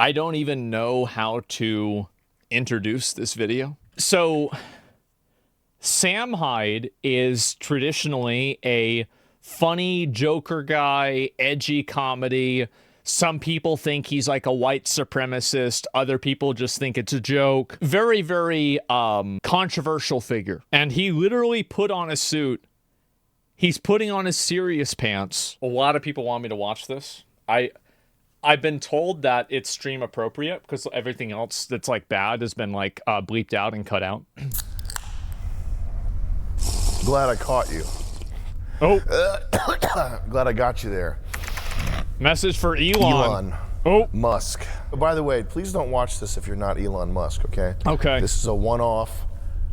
I don't even know how to introduce this video. So, Sam Hyde is traditionally a funny Joker guy, edgy comedy. Some people think he's like a white supremacist. Other people just think it's a joke. Very, very controversial figure. And he literally put on a suit. He's putting on his serious pants. A lot of people want me to watch this. I've been told that it's stream appropriate because everything else that's like bad has been like bleeped out and cut out. Glad I caught you. Oh. Glad I got you there. Message for Elon. Musk. By the way, please don't watch this if you're not Elon Musk, okay? Okay. This is a one-off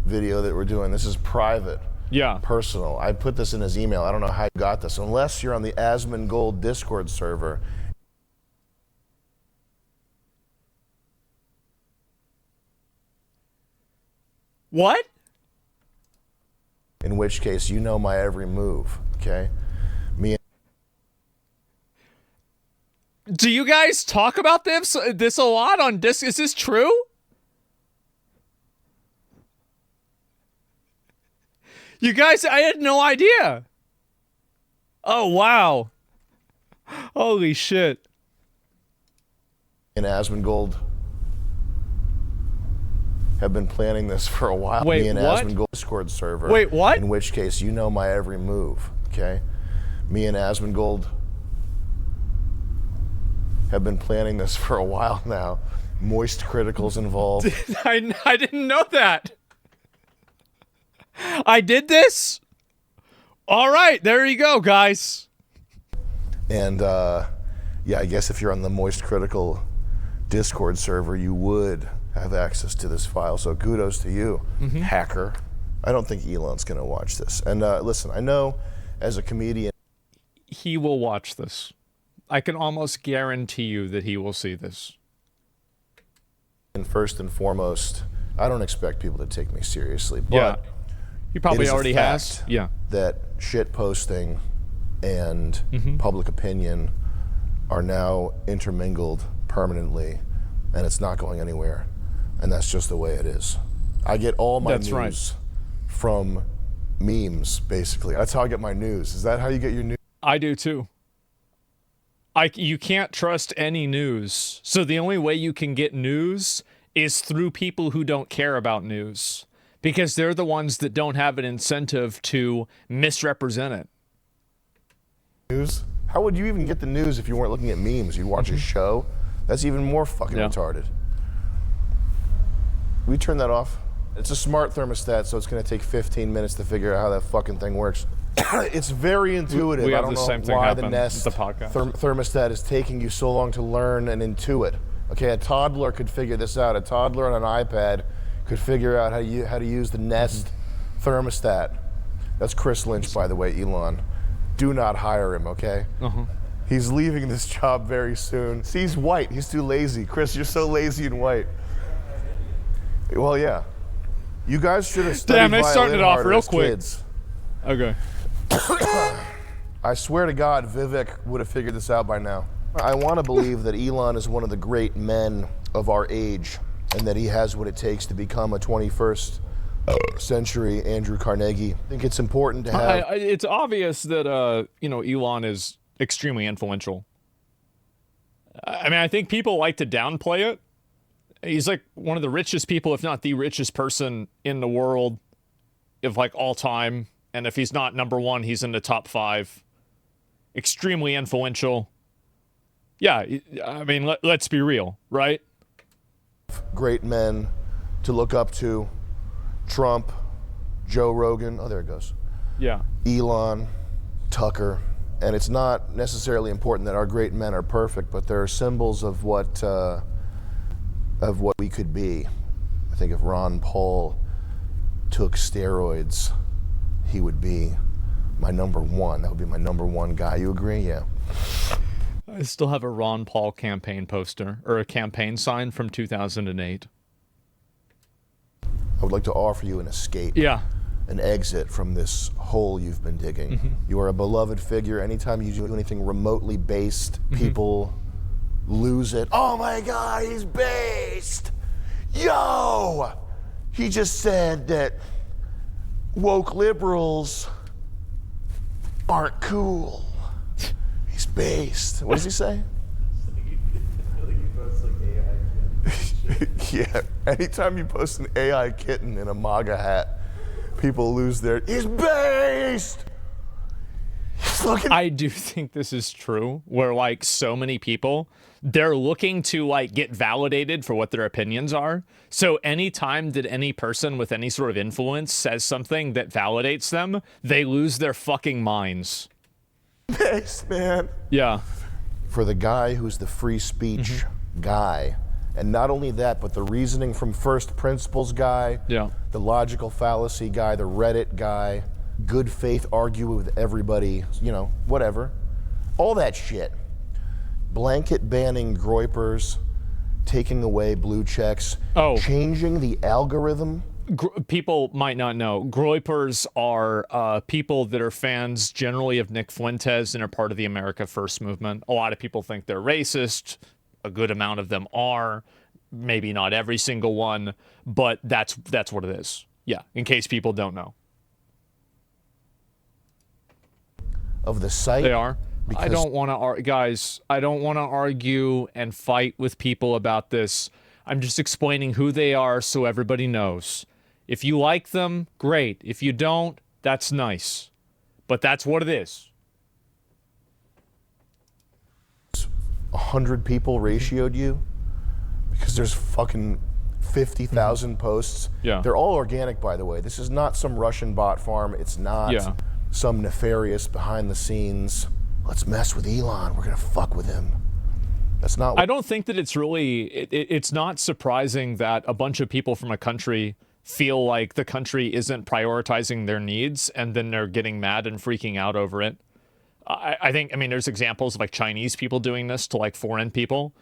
video that we're doing. This is private. Yeah. Personal. I put this in his email. I don't know how you got this. Unless you're on the Asmongold Discord server. What? In which case, you know my every move, okay? Do you guys talk about this a lot on Disc? Is this true? You guys, I had no idea. Oh, wow. Holy shit. And Asmongold have been planning this for a while. Wait, Me and what? Asmongold Discord server. Wait, what? In which case, you know my every move, okay? Me and Asmongold have been planning this for a while now. Moist Critical's involved. I didn't know that. I did this? All right, there you go, guys. And, yeah, I guess if you're on the Moist Critical Discord server, you would have access to this file. So kudos to you, hacker. I don't think Elon's going to watch this. And listen, I know as a comedian... He will watch this. I can almost guarantee you that he will see this. And first and foremost, I don't expect people to take me seriously, but yeah. He probably already has. Yeah. That shit posting and public opinion are now intermingled permanently, and it's not going anywhere. And that's just the way it is. I get all my news from memes, basically. That's how I get my news. Is that how you get your news? I do too. You can't trust any news. So the only way you can get news is through people who don't care about news, because they're the ones that don't have an incentive to misrepresent it. News? How would you even get the news if you weren't looking at memes? You'd watch a show? That's even more fucking retarded. We turn that off. It's a smart thermostat, so it's going to take 15 minutes to figure out how that fucking thing works. It's very intuitive. We have I don't the know same thing why the happen Nest with the podcast. Thermostat is taking you so long to learn and intuit. Okay, a toddler could figure this out. A toddler on an iPad could figure out how to use the Nest thermostat. That's Chris Lynch, by the way, Elon. Do not hire him, okay? He's leaving this job very soon. See, he's white. He's too lazy. Chris, you're so lazy and white. Well, yeah. You guys should have studied Damn, it's starting it off real quick. Kids. Okay. I swear to God, Vivek would have figured this out by now. I want to believe that Elon is one of the great men of our age, and that he has what it takes to become a 21st century Andrew Carnegie. I think it's important to have... it's obvious that, you know, Elon is extremely influential. I mean, I think people like to downplay it. He's like one of the richest people, if not the richest person in the world of like all time. And if he's not number one, he's in the top 5. Extremely influential. Yeah, I mean, let's be real, right? Great men to look up to. Trump, Joe Rogan, oh, there it goes. Yeah. Elon, Tucker. And it's not necessarily important that our great men are perfect, but they're symbols of what we could be. I think if Ron Paul took steroids, he would be my number one. That would be my number one guy. You agree? Yeah. I still have a Ron Paul campaign poster, or a campaign sign from 2008. I would like to offer you an escape. Yeah. An exit from this hole you've been digging. You are a beloved figure. Anytime you do anything remotely based, people lose it. Oh my God, he's based. Yo, he just said that woke liberals aren't cool. He's based. What does he say? Yeah, anytime you post an AI kitten in a MAGA hat, people lose their, he's based! I do think this is true, where like so many people, they're looking to like get validated for what their opinions are. So anytime that any person with any sort of influence says something that validates them, they lose their fucking minds. Based, man. Yeah. For the guy who's the free speech guy, and not only that, but the reasoning from first principles guy, the logical fallacy guy, the Reddit guy, good faith argue with everybody, you know, whatever. All that shit. Blanket banning groypers, taking away blue checks, changing the algorithm. People might not know, groypers are people that are fans generally of Nick Fuentes and are part of the America First movement. A lot of people think they're racist. A good amount of them are, maybe not every single one, but that's what it is. Yeah, in case people don't know. Of the site. They are. I don't want to, guys, I don't want to argue and fight with people about this. I'm just explaining who they are so everybody knows. If you like them, great. If you don't, that's nice. But that's what it is. 100 people ratioed you because there's fucking 50,000 posts. Yeah. They're all organic, by the way. This is not some Russian bot farm. It's not some nefarious behind the scenes, let's mess with Elon, we're gonna fuck with him. That's not what I don't think that it's really, it's not surprising that a bunch of people from a country feel like the country isn't prioritizing their needs and then they're getting mad and freaking out over it. I think, I mean, there's examples of like Chinese people doing this to like foreign people.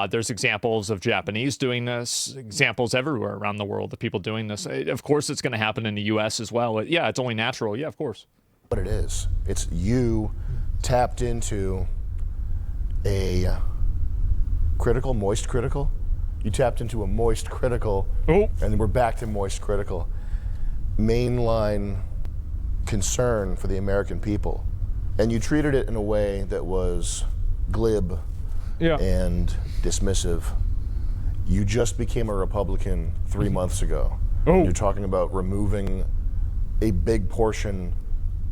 There's examples of Japanese doing this, examples everywhere around the world of people doing this. Of course, it's going to happen in the US as well. Yeah, it's only natural. Yeah, of course. What it is. It's you tapped into a critical, moist critical. You tapped into a moist critical, and we're back to moist critical. Mainline concern for the American people. And you treated it in a way that was glib and dismissive. You just became a Republican 3 months ago. You're talking about removing a big portion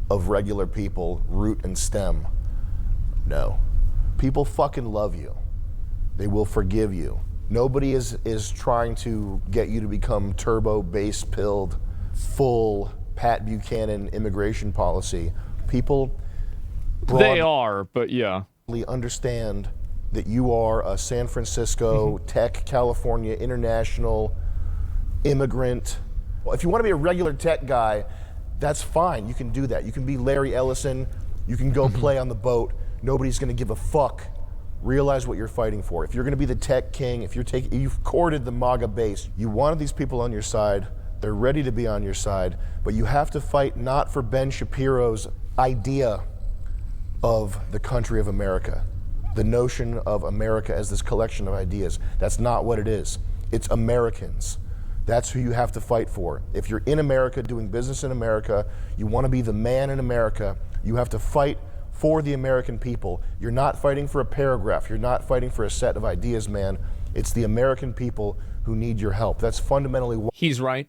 of regular people, root and stem. No. People fucking love you. They will forgive you. Nobody is trying to get you to become turbo base pilled, full Pat Buchanan immigration policy. People they are, but yeah. Understand that you are a San Francisco, tech, California, international immigrant. Well, if you want to be a regular tech guy, that's fine. You can do that. You can be Larry Ellison. You can go play on the boat. Nobody's going to give a fuck. Realize what you're fighting for. If you're going to be the tech king, if you've courted the MAGA base, you wanted these people on your side. They're ready to be on your side, but you have to fight not for Ben Shapiro's idea of the country of America, the notion of America as this collection of ideas. That's not what it is. It's Americans. That's who you have to fight for. If you're in America, doing business in America, you want to be the man in America, you have to fight for the American people. You're not fighting for a paragraph. You're not fighting for a set of ideas, man. It's the American people who need your help. That's fundamentally what... He's right.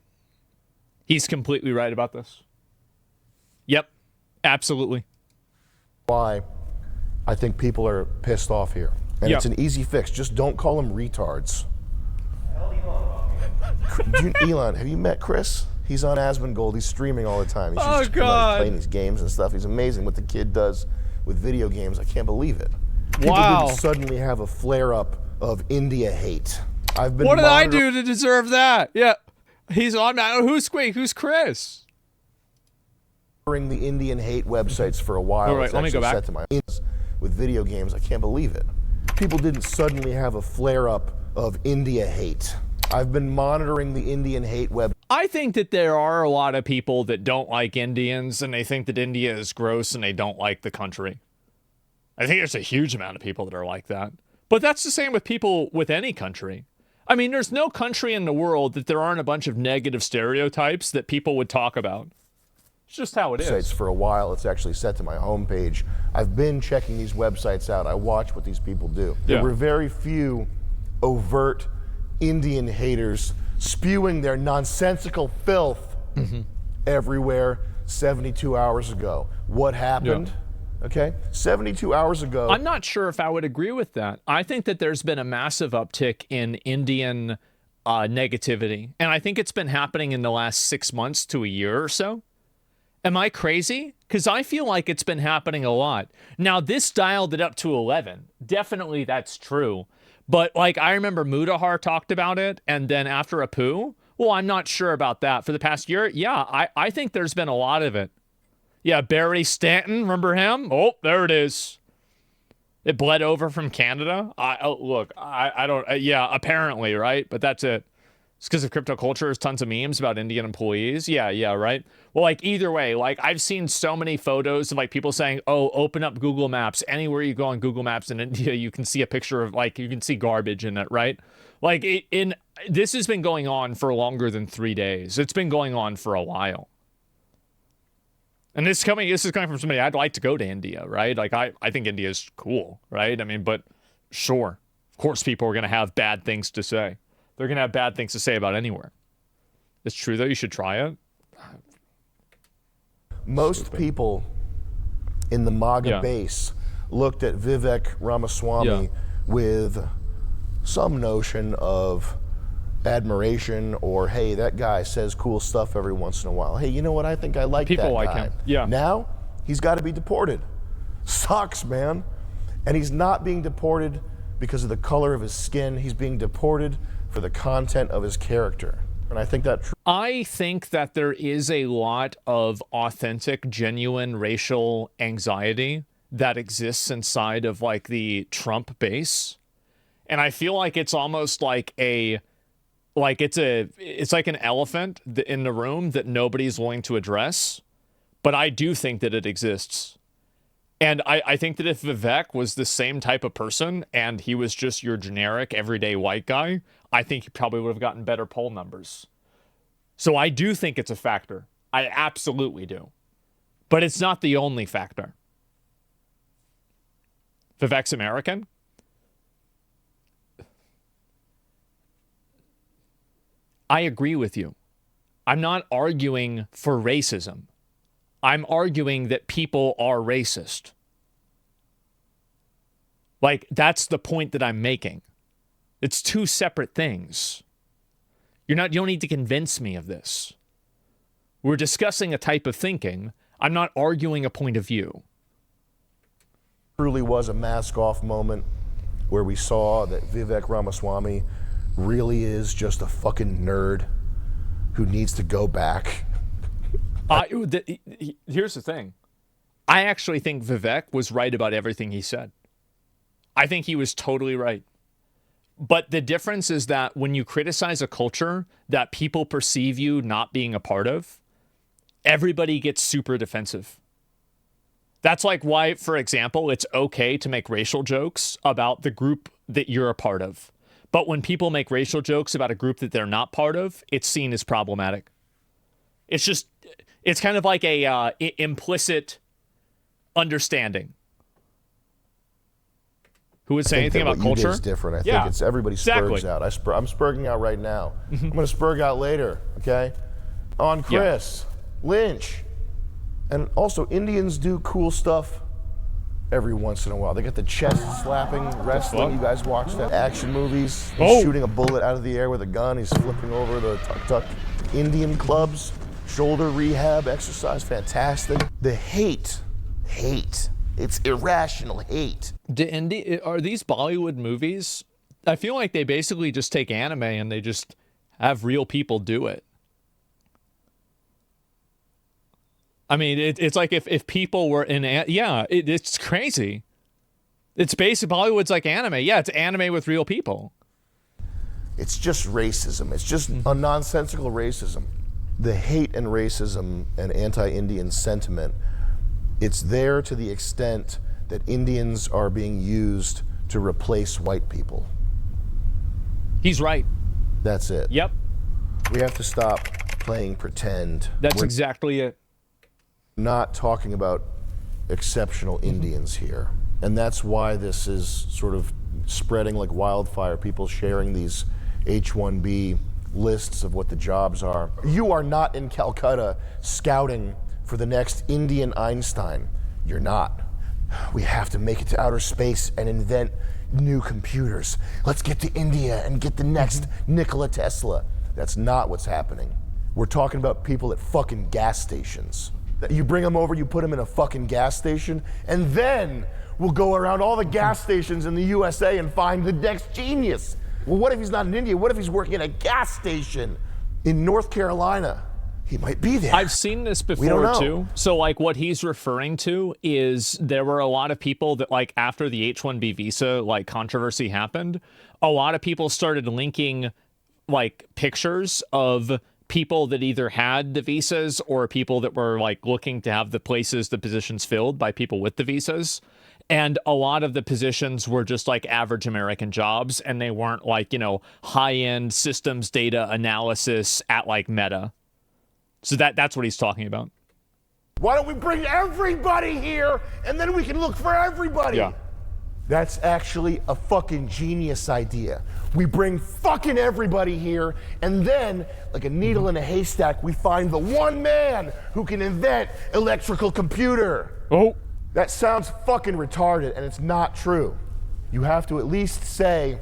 He's completely right about this. Yep, absolutely. Why I think people are pissed off here. And it's an easy fix. Just don't call them retards. Elon, have you met Chris? He's on Asmongold. He's streaming all the time. He's just playing these games and stuff. He's amazing what the kid does with video games. I can't believe it. People didn't suddenly have a flare-up of India hate. I've been What did I do to deserve that? Yeah. He's on now. Who's Chris? The Indian hate websites for a while. All right, let me go back. With video games, I can't believe it. People didn't suddenly have a flare-up of India hate. I've been monitoring the Indian hate web. I think that there are a lot of people that don't like Indians and they think that India is gross and they don't like the country. I think there's a huge amount of people that are like that. But that's the same with people with any country. I mean, there's no country in the world that there aren't a bunch of negative stereotypes that people would talk about. It's just how it is. For a while, it's actually set to my homepage. I've been checking these websites out. I watch what these people do. Yeah. There were very few overt Indian haters spewing their nonsensical filth everywhere 72 hours ago. What happened? Okay, 72 hours ago. I'm not sure if I would agree with that. I think that there's been a massive uptick in Indian negativity. And I think it's been happening in the last 6 months to a year or so. Am I crazy? Because I feel like it's been happening a lot. Now, this dialed it up to 11. Definitely that's true. But like, I remember Mudahar talked about it. And then after Apu, well, I'm not sure about that. For the past year, yeah, I think there's been a lot of it. Yeah, Barry Stanton, remember him? Oh, there it is. It bled over from Canada. I don't, yeah, apparently, right? But that's it. It's because of crypto culture. There's tons of memes about Indian employees. Yeah, right? Well, like, either way, like, I've seen so many photos of, like, people saying, oh, open up Google Maps. Anywhere you go on Google Maps in India, you can see a picture of, like, you can see garbage in it, right? Like, this has been going on for longer than 3 days. It's been going on for a while. And this is coming from somebody, I'd like to go to India, right? Like, I think India is cool, right? I mean, but sure, of course people are going to have bad things to say. They're going to have bad things to say about anywhere. It's true, though. You should try it. Most people in the MAGA base looked at Vivek Ramaswamy with some notion of admiration, or hey, that guy says cool stuff every once in a while. Hey, you know what? I think I like people that like guy. him. Yeah. Now he's got to be deported. Sucks, man. And he's not being deported because of the color of his skin. He's being deported for the content of his character. And I think that there is a lot of authentic, genuine racial anxiety that exists inside of like the Trump base. And I feel like it's almost like it's like an elephant in the room that nobody's willing to address. But I do think that it exists. And I think that if Vivek was the same type of person and he was just your generic everyday white guy, I think he probably would have gotten better poll numbers. So I do think it's a factor. I absolutely do. But it's not the only factor. Vivek's American. I agree with you. I'm not arguing for racism. I'm arguing that people are racist. Like, that's the point that I'm making. It's two separate things. You don't need to convince me of this. We're discussing a type of thinking. I'm not arguing a point of view. Truly was a mask-off moment where we saw that Vivek Ramaswamy really is just a fucking nerd who needs to go back. Here's the thing. I actually think Vivek was right about everything he said. I think he was totally right. But the difference is that when you criticize a culture that people perceive you not being a part of, everybody gets super defensive. That's like why, for example, it's okay to make racial jokes about the group that you're a part of. But when people make racial jokes about a group that they're not part of, it's seen as problematic. It's kind of like a implicit understanding. Who would say anything about culture? Is different. I think it's everybody spurgs out. I'm spurging out right now. I'm going to spurg out later, okay? On Chris, Lynch. And also, Indians do cool stuff every once in a while. They got the chest slapping wrestling. You guys watch that? Action movies. He's shooting a bullet out of the air with a gun. He's flipping over the tuk-tuk. Indian clubs, shoulder rehab exercise, fantastic. The hate. It's irrational hate. Are these Bollywood movies? I feel like they basically just take anime and they just have real people do it. I mean, it's like if people were in... it's crazy. It's basically... Bollywood's like anime. Yeah, it's anime with real people. It's just racism. It's just a nonsensical racism. The hate and racism and anti-Indian sentiment, it's there to the extent that Indians are being used to replace white people. He's right. That's it. Yep. We have to stop playing pretend. That's exactly it. Not talking about exceptional Indians here. And that's why this is sort of spreading like wildfire, people sharing these H-1B lists of what the jobs are. You are not in Calcutta scouting for the next Indian Einstein. You're not. We have to make it to outer space and invent new computers. Let's get to India and get the next Nikola Tesla. That's not what's happening. We're talking about people at fucking gas stations. You bring them over, you put them in a fucking gas station, and then we'll go around all the gas stations in the USA and find the next genius. Well, what if he's not in India? What if he's working at a gas station in North Carolina? He might be there. I've seen this before too. So like what he's referring to is there were a lot of people that like after the H-1B visa like controversy happened, a lot of people started linking like pictures of people that either had the visas or people that were like looking to have the positions filled by people with the visas. And a lot of the positions were just like average American jobs, and they weren't like, you know, high-end systems data analysis at like Meta. So that's what he's talking about. Why don't we bring everybody here and then we can look for everybody? Yeah. That's actually a fucking genius idea. We bring fucking everybody here, and then, like a needle in a haystack, we find the one man who can invent electrical computer. Oh. That sounds fucking retarded, and it's not true. You have to at least say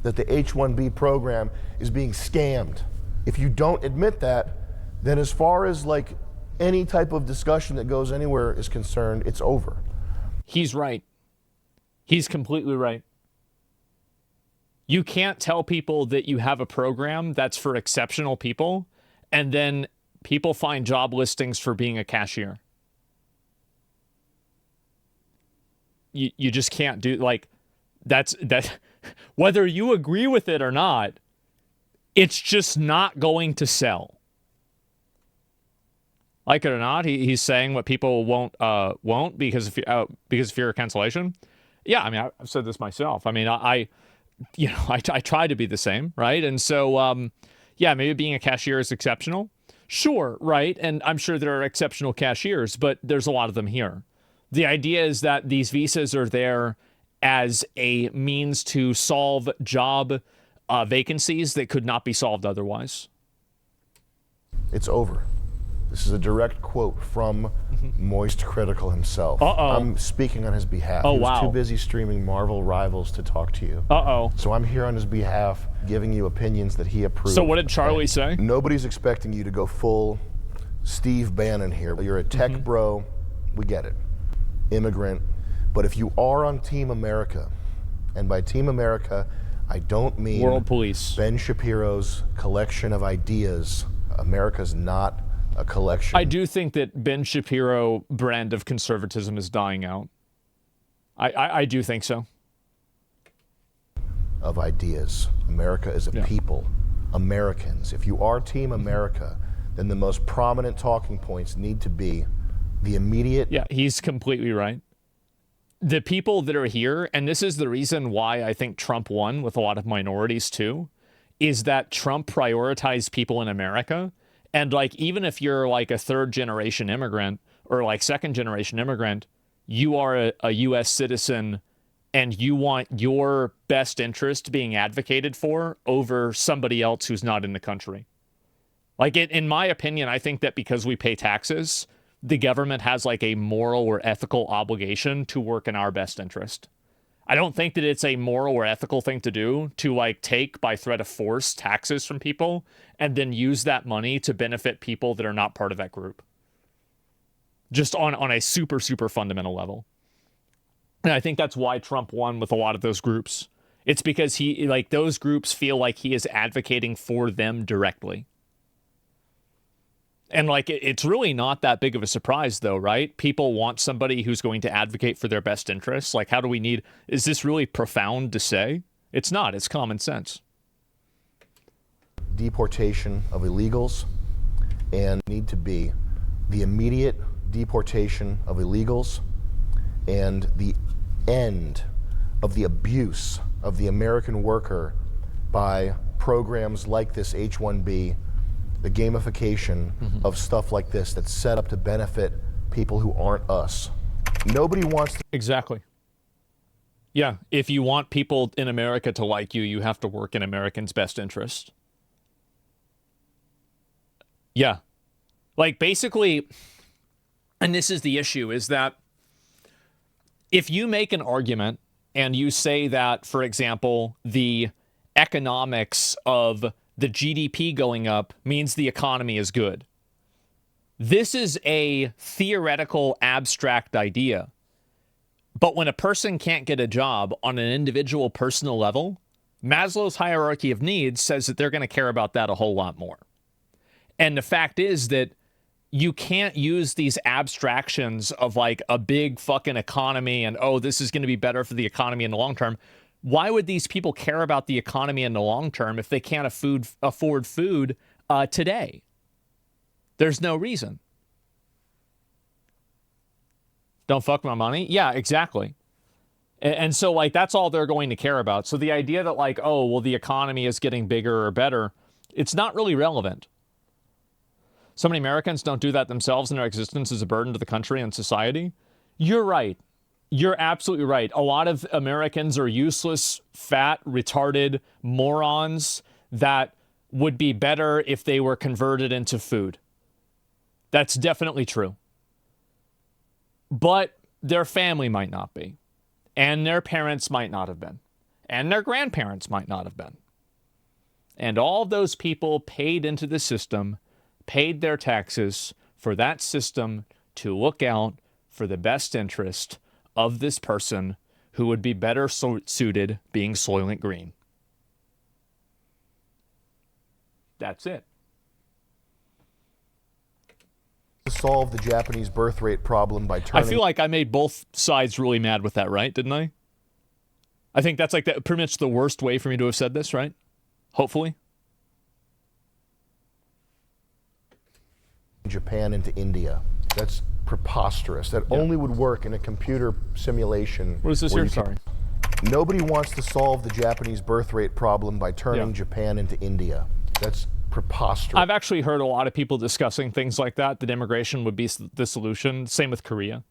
that the H-1B program is being scammed. If you don't admit that, then as far as like any type of discussion that goes anywhere is concerned, it's over. He's right. He's completely right. You can't tell people that you have a program that's for exceptional people, and then people find job listings for being a cashier. You just can't do like that. Whether you agree with it or not, it's just not going to sell. Like it or not, he's saying what people won't because of fear of cancellation. Yeah, I mean, I've said this myself. I mean, I try to be the same, right? And so, yeah, maybe being a cashier is exceptional. Sure, right? And I'm sure there are exceptional cashiers, but there's a lot of them here. The idea is that these visas are there as a means to solve job vacancies that could not be solved otherwise. It's over. This is a direct quote from Moist Critical himself. I'm speaking on his behalf. Oh, he was wow. too busy streaming Marvel Rivals to talk to you. So I'm here on his behalf, giving you opinions that he approves. So what did Charlie say? Nobody's expecting you to go full Steve Bannon here. You're a tech bro. We get it. Immigrant. But if you are on Team America, and by Team America, I don't mean World Police. Ben Shapiro's collection of ideas. America's not a collection. I do think that Ben Shapiro brand of conservatism is dying out. I do think so. Of ideas. America is a people. Americans. If you are Team America, then the most prominent talking points need to be the immediate... Yeah, he's completely right. The people that are here, and this is the reason why I think Trump won with a lot of minorities too, is that Trump prioritized people in America. And like, even if you're like a third generation immigrant or like second generation immigrant, you are a U.S. citizen and you want your best interest being advocated for over somebody else who's not in the country. Like, in my opinion, I think that because we pay taxes, the government has like a moral or ethical obligation to work in our best interest. I don't think that it's a moral or ethical thing to do to like take by threat of force taxes from people and then use that money to benefit people that are not part of that group. Just on a super, super fundamental level. And I think that's why Trump won with a lot of those groups. It's because those groups feel like he is advocating for them directly. And like, it's really not that big of a surprise though, right? People want somebody who's going to advocate for their best interests. Like, is this really profound to say? It's not, it's common sense. Deportation of illegals, and need to be the immediate deportation of illegals and the end of the abuse of the American worker by programs like this H-1B, the gamification of stuff like this that's set up to benefit people who aren't us. Nobody wants to. Exactly. Yeah, if you want people in America to like you, you have to work in Americans' best interest. Yeah. Like, basically, and this is the issue, is that if you make an argument and you say that, for example, the economics of the GDP going up means the economy is good, this is a theoretical, abstract idea. But when a person can't get a job on an individual personal level, Maslow's hierarchy of needs says that they're going to care about that a whole lot more. And the fact is that you can't use these abstractions of like a big fucking economy and, oh, this is going to be better for the economy in the long term. Why would these people care about the economy in the long term if they can't afford food today? There's no reason. Don't fuck my money? Yeah, exactly. And so, like, that's all they're going to care about. So the idea that, like, oh, well, the economy is getting bigger or better, it's not really relevant. So many Americans don't do that themselves, and their existence is a burden to the country and society. You're right. You're absolutely right. A lot of Americans are useless, fat, retarded morons that would be better if they were converted into food. That's definitely true. But their family might not be. And their parents might not have been. And their grandparents might not have been. And all of those people paid into the system, paid their taxes for that system to look out for the best interest of this person who would be better suited being Soylent Green. That's it. To solve the Japanese birth rate problem by turning. I feel like I made both sides really mad with that, right? Didn't I? I think that's like that pretty much the worst way for me to have said this, right? Hopefully. Japan into India. That's preposterous. That only would work in a computer simulation. What is this here? Sorry. Nobody wants to solve the Japanese birth rate problem by turning Japan into India. That's preposterous. I've actually heard a lot of people discussing things like that immigration would be the solution. Same with Korea.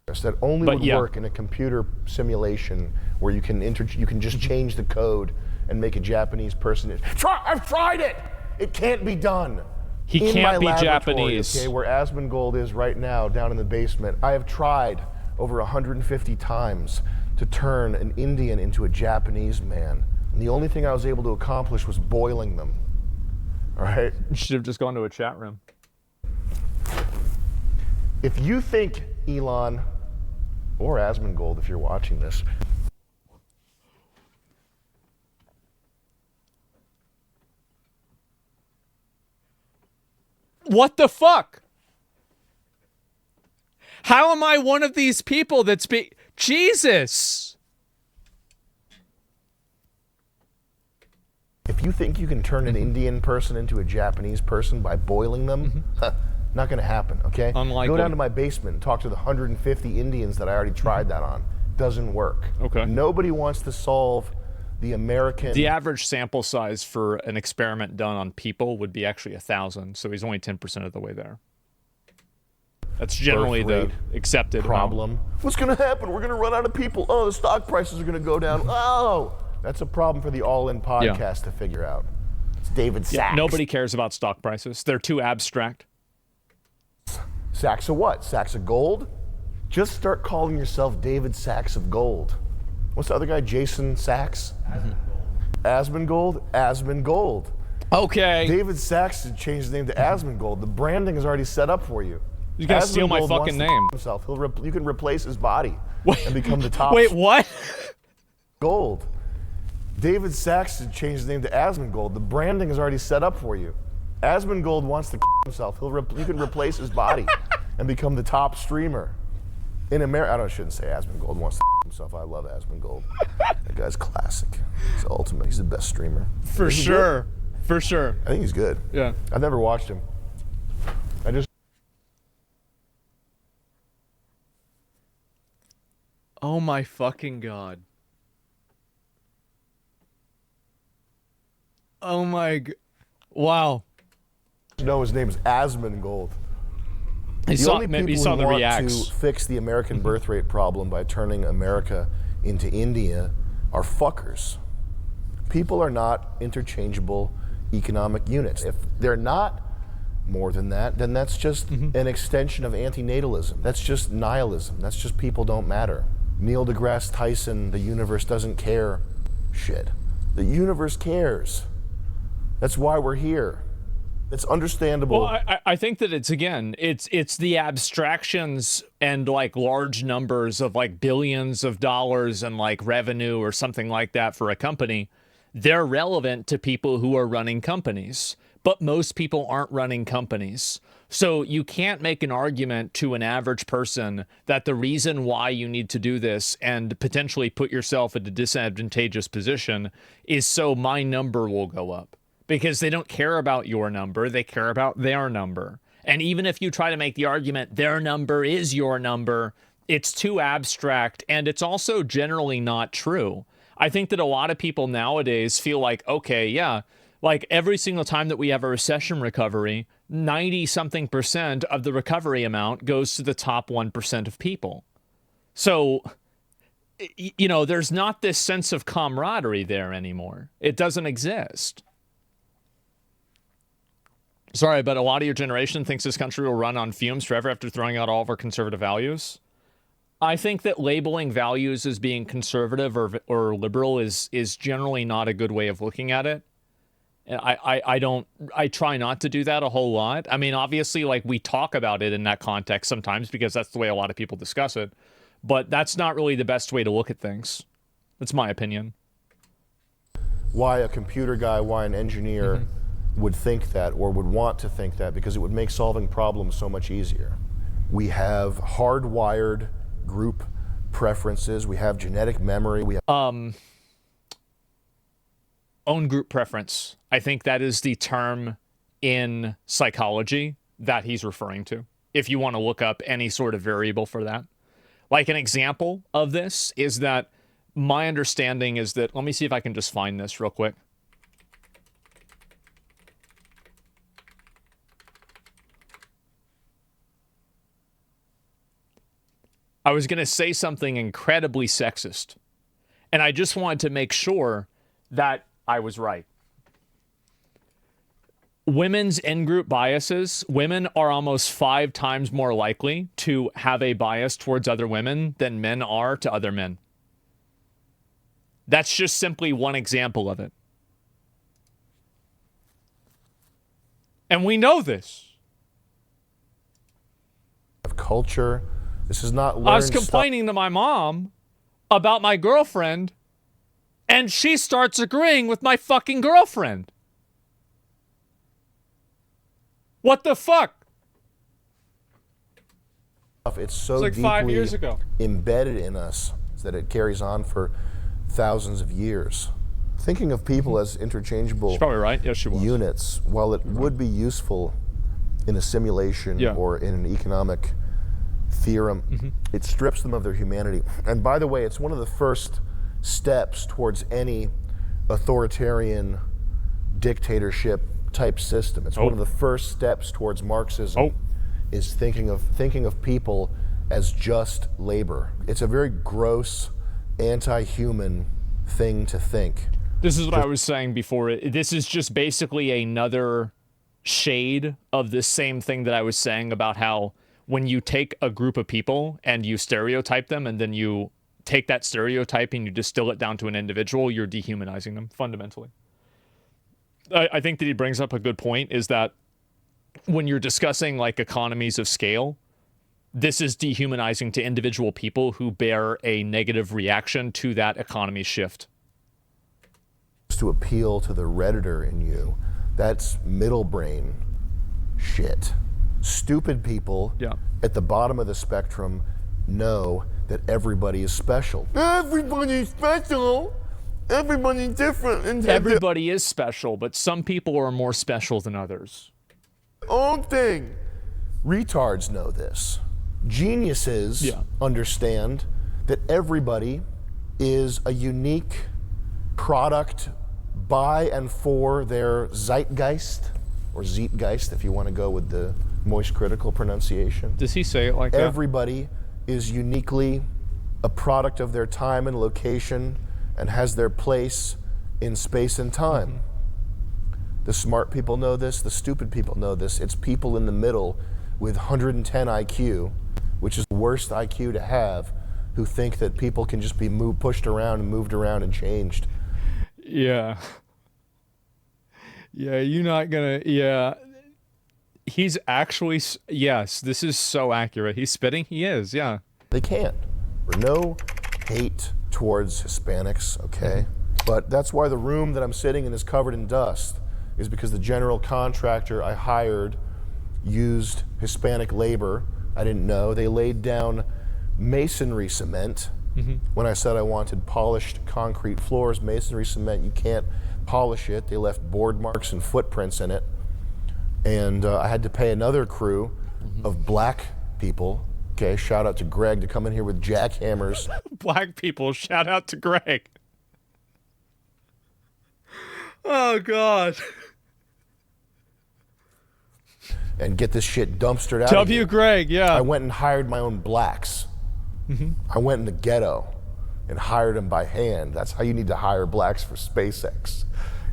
That only would work in a computer simulation where you can just change the code and make a Japanese person. I've tried it. It can't be done. He can't be Japanese. Okay, where Asmongold is right now, down in the basement. I have tried over 150 times to turn an Indian into a Japanese man. And the only thing I was able to accomplish was boiling them. All right? You should have just gone to a chat room. If you think Elon, or Asmongold if you're watching this, what the fuck? How am I one of these people that's Jesus? If you think you can turn an Indian person into a Japanese person by boiling them, not going to happen, okay? Unlikely. Go down to my basement and talk to the 150 Indians that I already tried that on. Doesn't work. Okay. Nobody wants to solve the American... The average sample size for an experiment done on people would be actually 1,000, so he's only 10% of the way there. That's generally the accepted problem. What's going to happen? We're going to run out of people. Oh, the stock prices are going to go down. Oh! That's a problem for the All In podcast to figure out. It's David Sachs. Yeah, nobody cares about stock prices. They're too abstract. Sachs of what? Sachs of gold? Just start calling yourself David Sachs of gold. What's the other guy? Jason Sachs? Asmongold? Asmongold. Okay. David Sachs should change his name to Asmongold. The branding is already set up for you. You're going to steal my fucking name. Himself. You can replace his body and become the top. Wait, what? Gold. David Sachs should change his name to Asmongold. The branding is already set up for you. Asmongold wants to himself. You can replace his body and become the top streamer in America. I shouldn't say Asmongold wants to himself. I love Asmongold. That guy's classic. He's ultimate. He's the best streamer. For sure. For sure. I think he's good. Yeah. I've never watched him. Oh my fucking god. Oh my god. Wow. No, his name's Asmongold. Maybe you saw the want reacts. to fix the American birth rate problem by turning America into India are fuckers. People are not interchangeable economic units. If they're not more than that, then that's just an extension of antinatalism. That's just nihilism. That's just people don't matter. Neil deGrasse Tyson, the universe doesn't care shit. The universe cares. That's why we're here. It's understandable. Well, I think that it's the abstractions and like large numbers of like billions of dollars and like revenue or something like that for a company. They're relevant to people who are running companies, but most people aren't running companies. So you can't make an argument to an average person that the reason why you need to do this and potentially put yourself in a disadvantageous position is so my number will go up. Because they don't care about your number, they care about their number. And even if you try to make the argument their number is your number, it's too abstract, and it's also generally not true. I think that a lot of people nowadays feel like, okay, yeah, like every single time that we have a recession recovery, 90-something% of the recovery amount goes to the top 1% of people. So, you know, there's not this sense of camaraderie there anymore. It doesn't exist. Sorry, but a lot of your generation thinks this country will run on fumes forever after throwing out all of our conservative values. I think that labeling values as being conservative or liberal is generally not a good way of looking at it. I try not to do that a whole lot. I mean, obviously, like we talk about it in that context sometimes because that's the way a lot of people discuss it. But that's not really the best way to look at things. That's my opinion. Why a computer guy, why an engineer would think that or would want to think that, because it would make solving problems so much easier. We have hardwired group preferences. We have genetic memory. We have own group preference. I think that is the term in psychology that he's referring to. If you want to look up any sort of variable for that. Like an example of this is that my understanding is that, let me see if I can just find this real quick. I was going to say something incredibly sexist, and I just wanted to make sure that I was right. Women's in-group biases, women are almost 5 times more likely to have a bias towards other women than men are to other men. That's just simply one example of it. And we know this. Culture. This is not learned I was complaining to my mom about my girlfriend, and she starts agreeing with my fucking girlfriend. What the fuck? It's so like deeply 5 years ago. Embedded in us that it carries on for thousands of years. Thinking of people as interchangeable She's probably right. Yes, she was. units, while it would be useful in a simulation or in an economic theorem, it strips them of their humanity. And by the way, it's one of the first steps towards any authoritarian dictatorship type system. It's one of the first steps towards Marxism is thinking of people as just labor. It's a very gross, anti-human thing to think. This is what I was saying before. This is just basically another shade of this same thing that I was saying about how when you take a group of people and you stereotype them and then you take that stereotype and you distill it down to an individual, you're dehumanizing them fundamentally. I think that he brings up a good point is that when you're discussing like economies of scale, this is dehumanizing to individual people who bear a negative reaction to that economy shift. To appeal to the Redditor in you, that's middle brain shit. Stupid people at the bottom of the spectrum know that everybody is special. Everybody's special. Everybody's different. And everybody is special, but some people are more special than others. Own thing. Retards know this. Geniuses understand that everybody is a unique product by and for their zeitgeist, or Zeitgeist if you want to go with the moist critical pronunciation. Does he say it like that? Everybody is uniquely a product of their time and location and has their place in space and time. The smart people know this, the stupid people know this. It's people in the middle with 110 IQ, which is the worst IQ to have, who think that people can just be pushed around and moved around and changed. Yeah. Yeah, you're not gonna, yeah. He's actually, yes, this is so accurate. He's spitting? He is, yeah. They can't. There's no hate towards Hispanics, okay? But that's why the room that I'm sitting in is covered in dust, is because the general contractor I hired used Hispanic labor. I didn't know. They laid down masonry cement. When I said I wanted polished concrete floors, masonry cement, you can't polish it. They left board marks and footprints in it. And I had to pay another crew of black people. Okay, shout out to Greg to come in here with jackhammers. Black people, shout out to Greg. Oh, God. And get this shit dumpstered out. W. Greg, yeah. I went and hired my own blacks. I went in the ghetto and hired them by hand. That's how you need to hire blacks for SpaceX.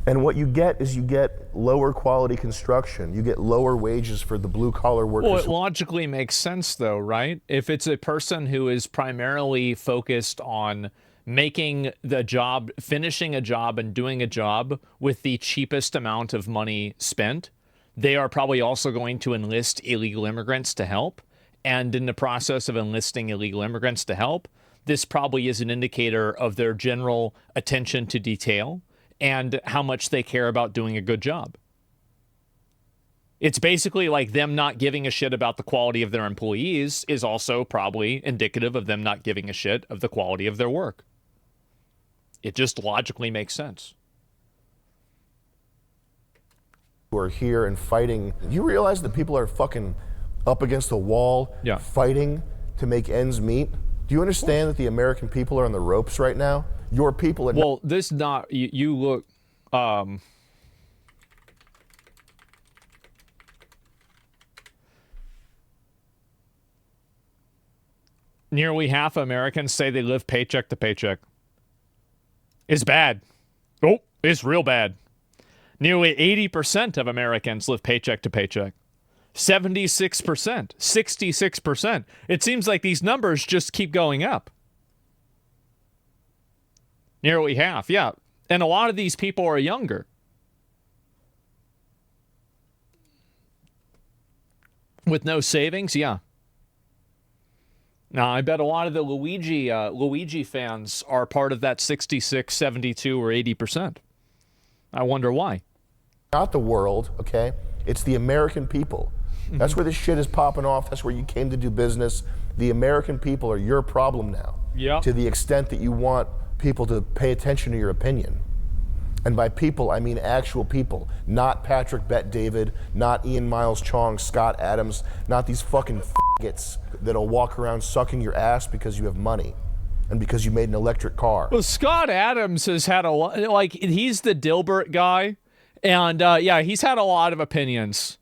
And what you get is you get lower quality construction. You get lower wages for the blue collar workers. Well, it logically makes sense though, right? If it's a person who is primarily focused on making the job, finishing a job and doing a job with the cheapest amount of money spent, they are probably also going to enlist illegal immigrants to help. And in the process of enlisting illegal immigrants to help, this probably is an indicator of their general attention to detail and how much they care about doing a good job. It's basically like them not giving a shit about the quality of their employees is also probably indicative of them not giving a shit of the quality of their work. It just logically makes sense. Who are here and fighting. You realize that people are fucking up against the wall, fighting to make ends meet? Do you understand that the American people are on the ropes right now? Your people are. Well, this not you look. Nearly half Americans say they live paycheck to paycheck. It's bad. Oh, it's real bad. Nearly 80% of Americans live paycheck to paycheck. 76%, 66%. It seems like these numbers just keep going up. Nearly half, yeah. And a lot of these people are younger. With no savings, yeah. Now, I bet a lot of the Luigi fans are part of that 66, 72, or 80%. I wonder why. Not the world, okay? It's the American people. That's where this shit is popping off. That's where you came to do business. The American people are your problem now. Yeah. To the extent that you want people to pay attention to your opinion. And by people, I mean actual people. Not Patrick Bet-David, not Ian Miles Chong, Scott Adams, not these fucking faggots that'll walk around sucking your ass because you have money and because you made an electric car. Well, Scott Adams has had a lot, like, he's the Dilbert guy. And, yeah, he's had a lot of opinions.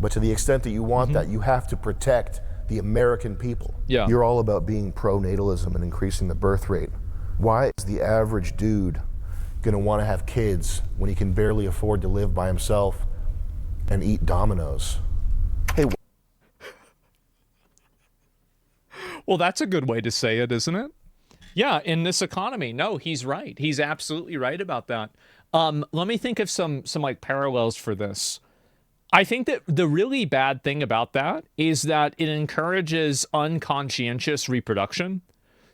But to the extent that you want that, you have to protect the American people. Yeah. You're all about being pro-natalism and increasing the birth rate. Why is the average dude going to want to have kids when he can barely afford to live by himself and eat Domino's? Hey. Well, that's a good way to say it, isn't it? Yeah, in this economy. No, he's right. He's absolutely right about that. Let me think of some like parallels for this. I think that the really bad thing about that is that it encourages unconscientious reproduction.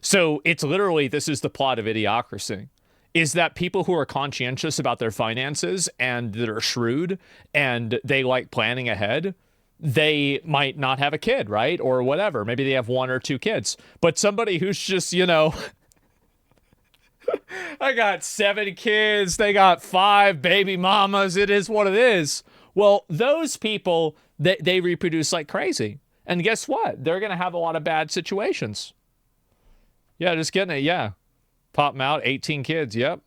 So it's literally, this is the plot of Idiocracy, is that people who are conscientious about their finances and that are shrewd and they like planning ahead, they might not have a kid, right? Or whatever. Maybe they have 1 or 2 kids. But somebody who's just, you know, I got 7 kids, they got 5 baby mamas, it is what it is. Well, those people, they reproduce like crazy. And guess what? They're going to have a lot of bad situations. Yeah, just getting it. Yeah. Pop them out. 18 kids. Yep.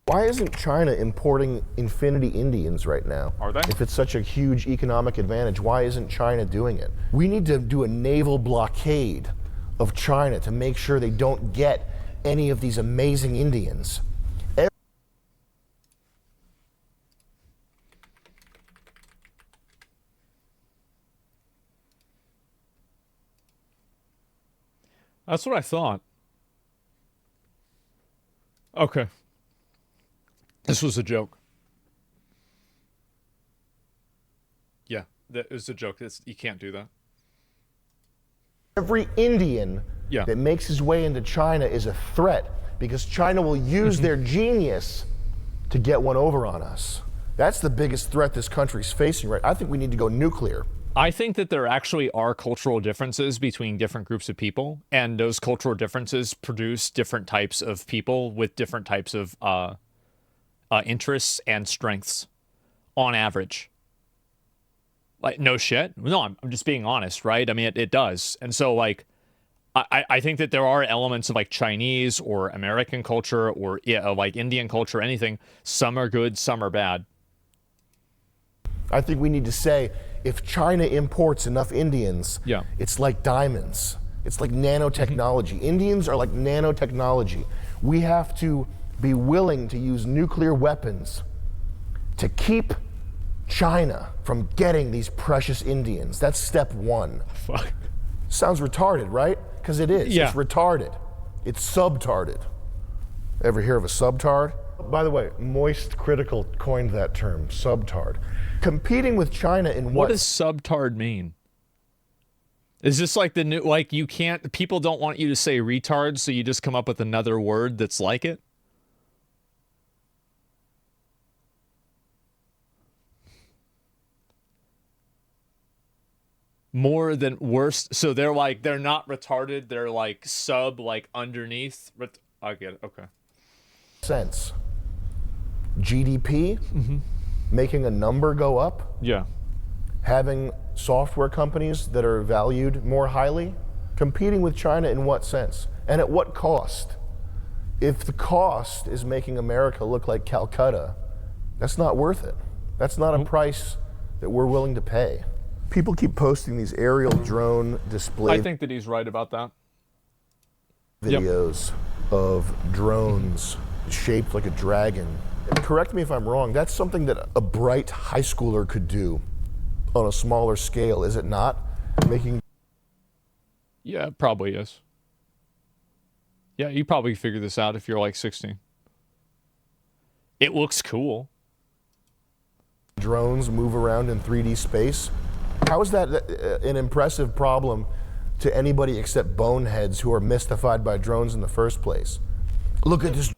Why isn't China importing infinity Indians right now? Are they? If it's such a huge economic advantage, why isn't China doing it? We need to do a naval blockade of China to make sure they don't get any of these amazing Indians. That's what I thought. Okay. This was a joke. Yeah, that was a joke. You can't do that. Every Indian that makes his way into China is a threat because China will use their genius to get one over on us. That's the biggest threat this country's facing, right? I think we need to go nuclear. I think that there actually are cultural differences between different groups of people, and those cultural differences produce different types of people with different types of interests and strengths on average. Like, no shit. No, I'm just being honest, right? I mean, it does. And so, like, I think that there are elements of, like, Chinese or American culture or, like, Indian culture, anything. Some are good, some are bad. I think we need to say, if China imports enough Indians, it's like diamonds. It's like nanotechnology. Indians are like nanotechnology. We have to be willing to use nuclear weapons to keep China from getting these precious Indians. That's step one. Fuck. Sounds retarded, right? Because it is. Yeah. It's retarded. It's subtarded. Ever hear of a subtard? By the way, Moist Critical coined that term, subtard. Competing with China in what does subtard mean? Is this like the new, like, you can't, people don't want you to say retard, so you just come up with another word that's like it? More than worse. So they're like, they're not retarded, they're like sub, like underneath. I get it. Okay. Sense. GDP, making a number go up. Yeah. Having software companies that are valued more highly. Competing with China in what sense? And at what cost? If the cost is making America look like Calcutta, that's not worth it. That's not a price that we're willing to pay. People keep posting these aerial drone display I think that he's right about that. videos of drones shaped like a dragon. And correct me if I'm wrong, that's something that a bright high schooler could do on a smaller scale, is it not? Making. Yeah, it probably is. Yeah, you probably figure this out if you're like 16. It looks cool. Drones move around in 3D space. How is that an impressive problem to anybody except boneheads who are mystified by drones in the first place? Look at this.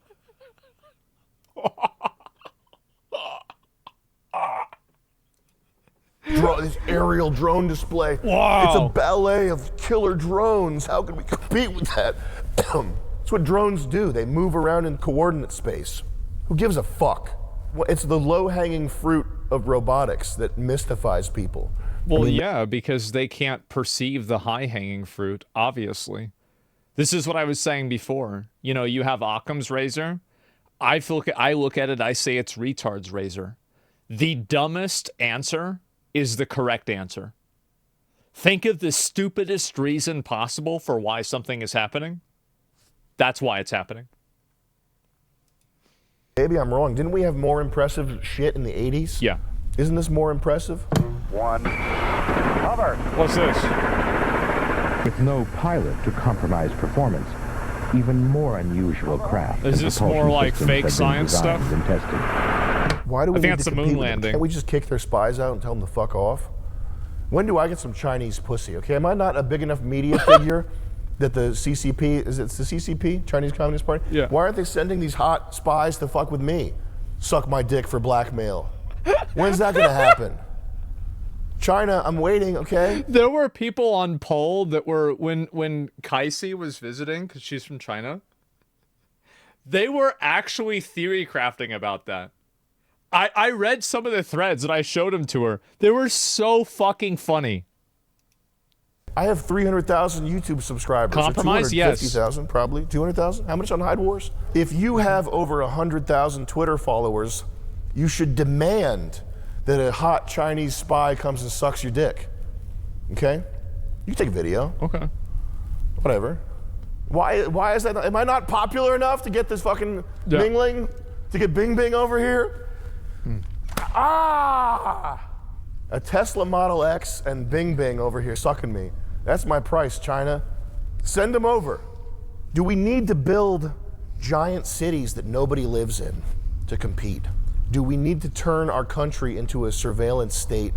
This aerial drone display. Wow. It's a ballet of killer drones. How can we compete with that? That's what drones do. They move around in coordinate space. Who gives a fuck? It's the low-hanging fruit of robotics that mystifies people. Well, yeah, because they can't perceive the high-hanging fruit, obviously. This is what I was saying before. You know, you have Occam's razor. I look at it, I say it's retard's razor. The dumbest answer is the correct answer. Think of the stupidest reason possible for why something is happening. That's why it's happening. Maybe I'm wrong. Didn't we have more impressive shit in the 80s? Yeah. Isn't this more impressive? One. Cover. What's this? With no pilot to compromise performance, even more unusual craft. Is this more like fake science stuff? And tested. Why do we I think need that's to the compete moon with them? landing. Can't we just kick their spies out and tell them to fuck off? When do I get some Chinese pussy? Okay, am I not a big enough media figure that the CCP, is it the CCP, Chinese Communist Party? Yeah. Why aren't they sending these hot spies to fuck with me? Suck my dick for blackmail. When's that gonna happen? China, I'm waiting, okay? There were people on poll that were, when Kaisi was visiting, because she's from China, they were actually theory crafting about that. I read some of the threads and I showed them to her. They were so fucking funny. I have 300,000 YouTube subscribers. Compromise, yes. 250,000 probably. 200,000? How much on Hyde Wars? If you have over 100,000 Twitter followers, you should demand that a hot Chinese spy comes and sucks your dick. Okay? You can take a video. Okay. Whatever. Why is that? Am I not popular enough to get this fucking mingling? To get Bing Bing over here? Ah! A Tesla Model X and Bing Bing over here sucking me. That's my price, China. Send them over. Do we need to build giant cities that nobody lives in to compete? Do we need to turn our country into a surveillance state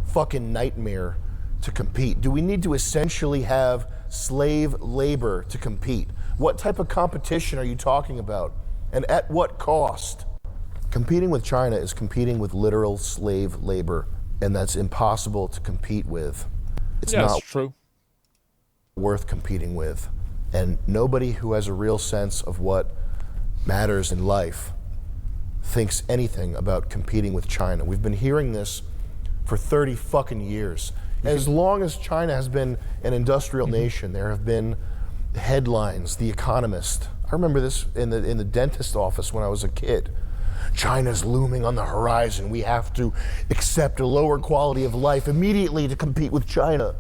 fucking nightmare to compete? Do we need to essentially have slave labor to compete? What type of competition are you talking about? And at what cost? Competing with China is competing with literal slave labor, and that's impossible to compete with. It's not true. Worth competing with. And nobody who has a real sense of what matters in life thinks anything about competing with China. We've been hearing this for 30 fucking years. As long as China has been an industrial nation, there have been headlines, The Economist. I remember this in the dentist office when I was a kid. China's looming on the horizon. We have to accept a lower quality of life immediately to compete with China.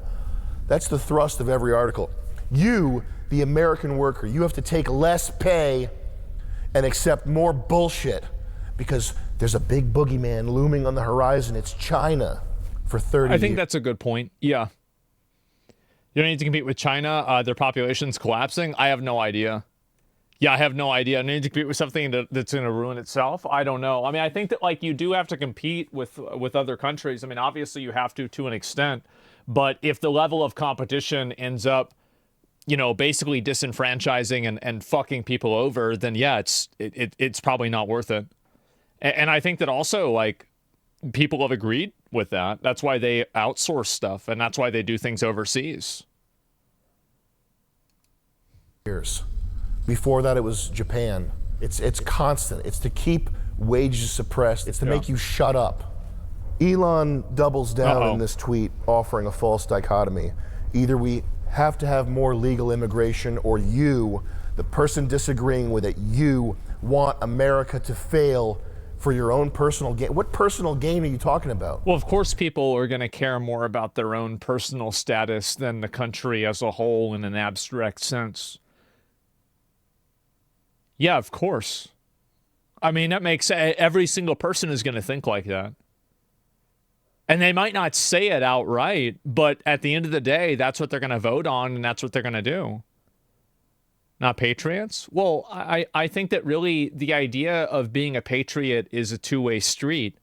That's the thrust of every article. You, the American worker, you have to take less pay and accept more bullshit because there's a big boogeyman looming on the horizon. It's China for 30 years. I think that's a good point. Yeah. You don't need to compete with China. Their population's collapsing. I have no idea. Yeah, I have no idea. I need to compete with something that's going to ruin itself. I don't know. I mean, I think that like you do have to compete with other countries. I mean, obviously you have to an extent, but if the level of competition ends up, you know, basically disenfranchising and fucking people over, then yeah, it's probably not worth it. And I think that also like people have agreed with that. That's why they outsource stuff, and that's why they do things overseas. Years. Before that, it was Japan. It's constant. It's to keep wages suppressed. It's to make you shut up. Elon doubles down in this tweet, offering a false dichotomy. Either we have to have more legal immigration, or you, the person disagreeing with it, you want America to fail for your own personal gain. What personal gain are you talking about? Well, of course, people are going to care more about their own personal status than the country as a whole in an abstract sense. Yeah, of course. I mean, that makes every single person is going to think like that. And they might not say it outright, but at the end of the day, that's what they're going to vote on, and that's what they're going to do. Not patriots? Well, I think that really the idea of being a patriot is a two-way street.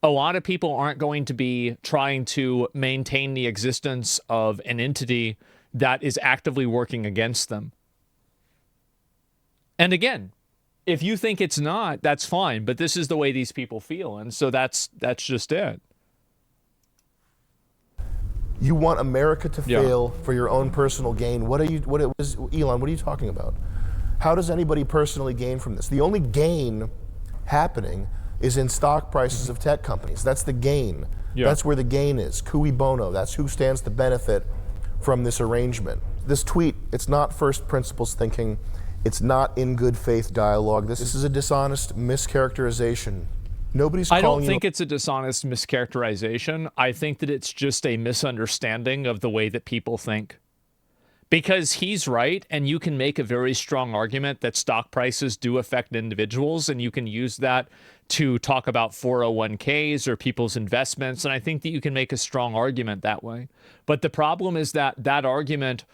A lot of people aren't going to be trying to maintain the existence of an entity that is actively working against them. And again, if you think it's not, that's fine, but this is the way these people feel, and so that's just it. You want America to fail for your own personal gain. Elon, what are you talking about? How does anybody personally gain from this? The only gain happening is in stock prices of tech companies. That's the gain. That's where the gain is. Cui bono. That's who stands to benefit from this arrangement. This tweet, it's not first principles thinking. It's not in good faith dialogue. This is a dishonest mischaracterization. I don't think it's a dishonest mischaracterization. I think that it's just a misunderstanding of the way that people think. Because he's right, and you can make a very strong argument that stock prices do affect individuals, and you can use that to talk about 401ks or people's investments, and I think that you can make a strong argument that way. But the problem is that that argument,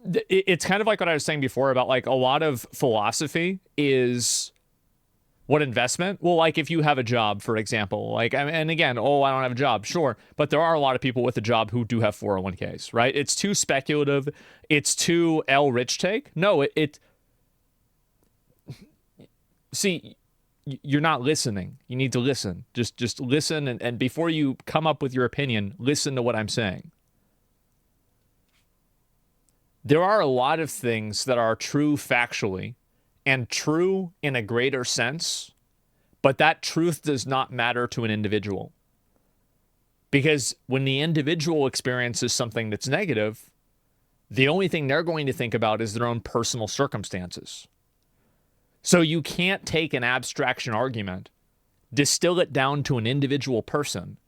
it's kind of like what I was saying before about like a lot of philosophy is... What investment? Well, like if you have a job, for example, like, and again, I don't have a job, sure. But there are a lot of people with a job who do have 401ks, right? It's too speculative. It's too Rich take. No, see, you're not listening. You need to listen. Just listen. And before you come up with your opinion, listen to what I'm saying. There are a lot of things that are true factually, and true in a greater sense, but that truth does not matter to an individual. Because when the individual experiences something that's negative, the only thing they're going to think about is their own personal circumstances. So you can't take an abstraction argument, distill it down to an individual person,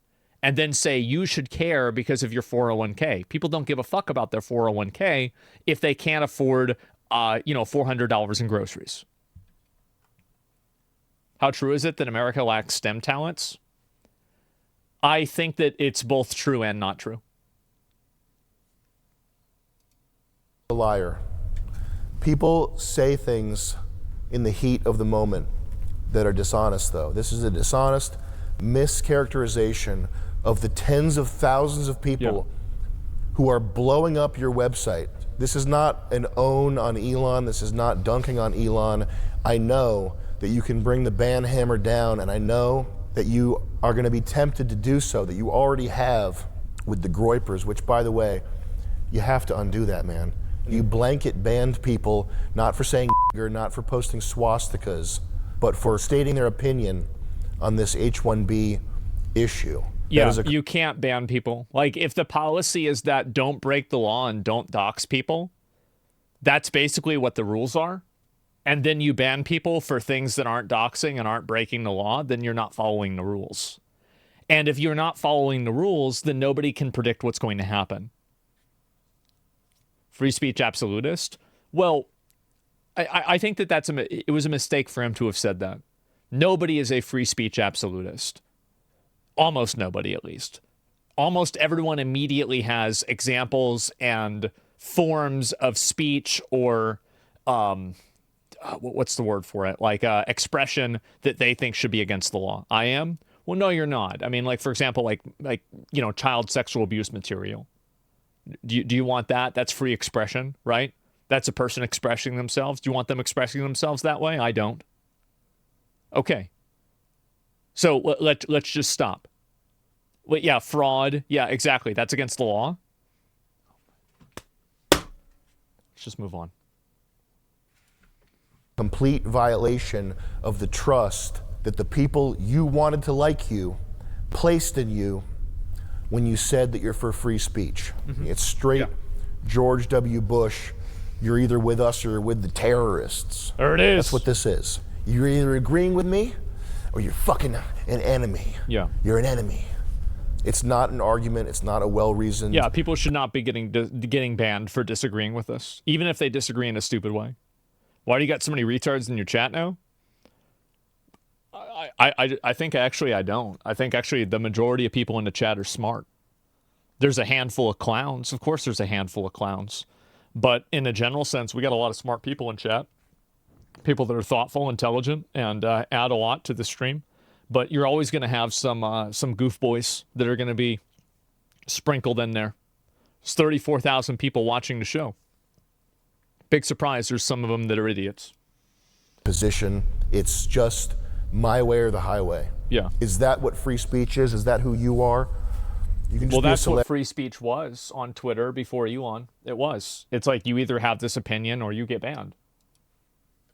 and then say you should care because of your 401k. People don't give a fuck about their 401k if they can't afford, $400 in groceries. How true is it that America lacks STEM talents? I think that it's both true and not true. A liar. People say things in the heat of the moment that are dishonest, though. This is a dishonest mischaracterization of the tens of thousands of people who are blowing up your website. This is not an own on Elon. This is not dunking on Elon. I know that you can bring the ban hammer down, and I know that you are going to be tempted to do so, that you already have with the Groypers, which, by the way, you have to undo that, man. You blanket banned people, not for saying not for posting swastikas, but for stating their opinion on this H-1B issue. Yeah, you can't ban people. Like, if the policy is that don't break the law and don't dox people, that's basically what the rules are. And then you ban people for things that aren't doxing and aren't breaking the law, then you're not following the rules. And if you're not following the rules, then nobody can predict what's going to happen. Free speech absolutist? Well, I think that it was a mistake for him to have said that. Nobody is a free speech absolutist. Almost nobody, at least. Almost everyone immediately has examples and forms of speech or what's the word for it? Like expression that they think should be against the law. I am? Well, no, you're not. I mean, like, for example, like child sexual abuse material. Do you want that? That's free expression, right? That's a person expressing themselves. Do you want them expressing themselves that way? I don't. Okay. So let's just stop. Well, yeah, fraud. Yeah, exactly. That's against the law. Let's just move on. Complete violation of the trust that the people you wanted to like you placed in you when you said that you're for free speech. Mm-hmm. It's straight George W. Bush. You're either with us or you're with the terrorists. There it is. That's what this is. You're either agreeing with me or you're fucking an enemy. Yeah. You're an enemy. It's not an argument. It's not a well-reasoned... Yeah, people should not be getting banned for disagreeing with us, even if they disagree in a stupid way. Why do you got so many retards in your chat now? I think actually I don't. I think actually the majority of people in the chat are smart. There's a handful of clowns. Of course there's a handful of clowns. But in a general sense, we got a lot of smart people in chat. People that are thoughtful, intelligent, and add a lot to the stream. But you're always going to have some goofboys that are going to be sprinkled in there. There's 34,000 people watching the show. Big surprise, there's some of them that are idiots. Position. It's just my way or the highway. Yeah. Is that what free speech is? Is that who you are? You can just that's what free speech was on Twitter before Elon. It was. It's like you either have this opinion or you get banned.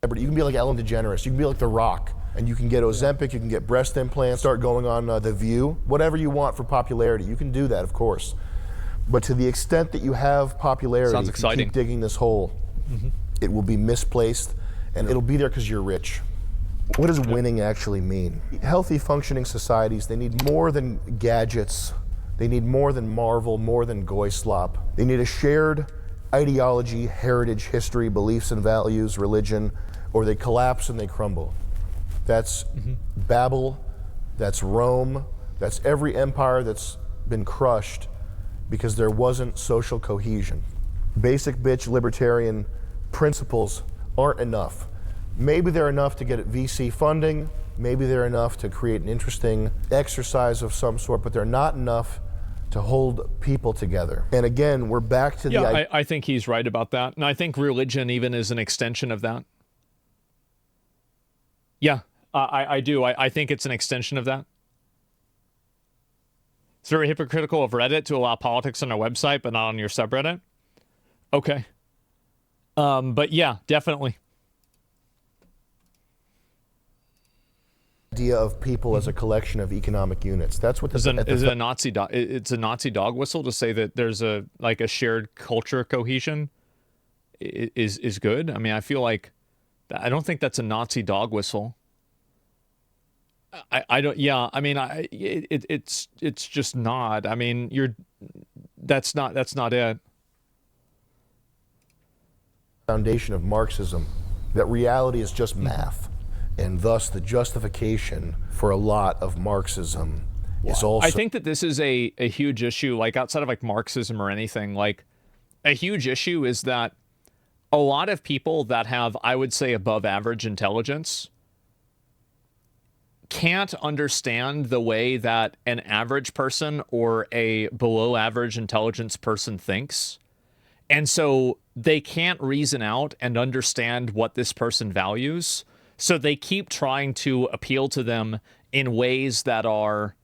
You can be like Ellen DeGeneres. You can be like The Rock. And you can get Ozempic, you can get breast implants, start going on The View. Whatever you want for popularity. You can do that, of course. But to the extent that you have popularity, sounds exciting. You keep digging this hole, it will be misplaced, and it'll be there because you're rich. What does winning actually mean? Healthy, functioning societies, they need more than gadgets. They need more than Marvel, more than goy slop. They need a shared ideology, heritage, history, beliefs and values, religion, or they collapse and they crumble. That's Babel, that's Rome, that's every empire that's been crushed because there wasn't social cohesion. Basic bitch libertarian principles aren't enough. Maybe they're enough to get at VC funding, maybe they're enough to create an interesting exercise of some sort, but they're not enough to hold people together. And again, we're back to the... I think he's right about that. And I think religion even is an extension of that. Yeah, I do. I think it's an extension of that. It's very hypocritical of Reddit to allow politics on their website, but not on your subreddit. Okay. But yeah, definitely. Idea idea of people as a collection of economic units. That's what Is it a Nazi dog? It's a Nazi dog whistle to say that there's a shared culture cohesion is good. I mean, I feel like I don't think that's a Nazi dog whistle. I don't. Yeah. I mean, it's just not. I mean, that's not it. Foundation of Marxism, that reality is just math, and thus the justification for a lot of Marxism is also. I think that this is a huge issue, like outside of like Marxism or anything. Like a huge issue is that a lot of people that have, I would say, above average intelligence can't understand the way that an average person or a below average intelligence person thinks. And so they can't reason out and understand what this person values. So they keep trying to appeal to them in ways that are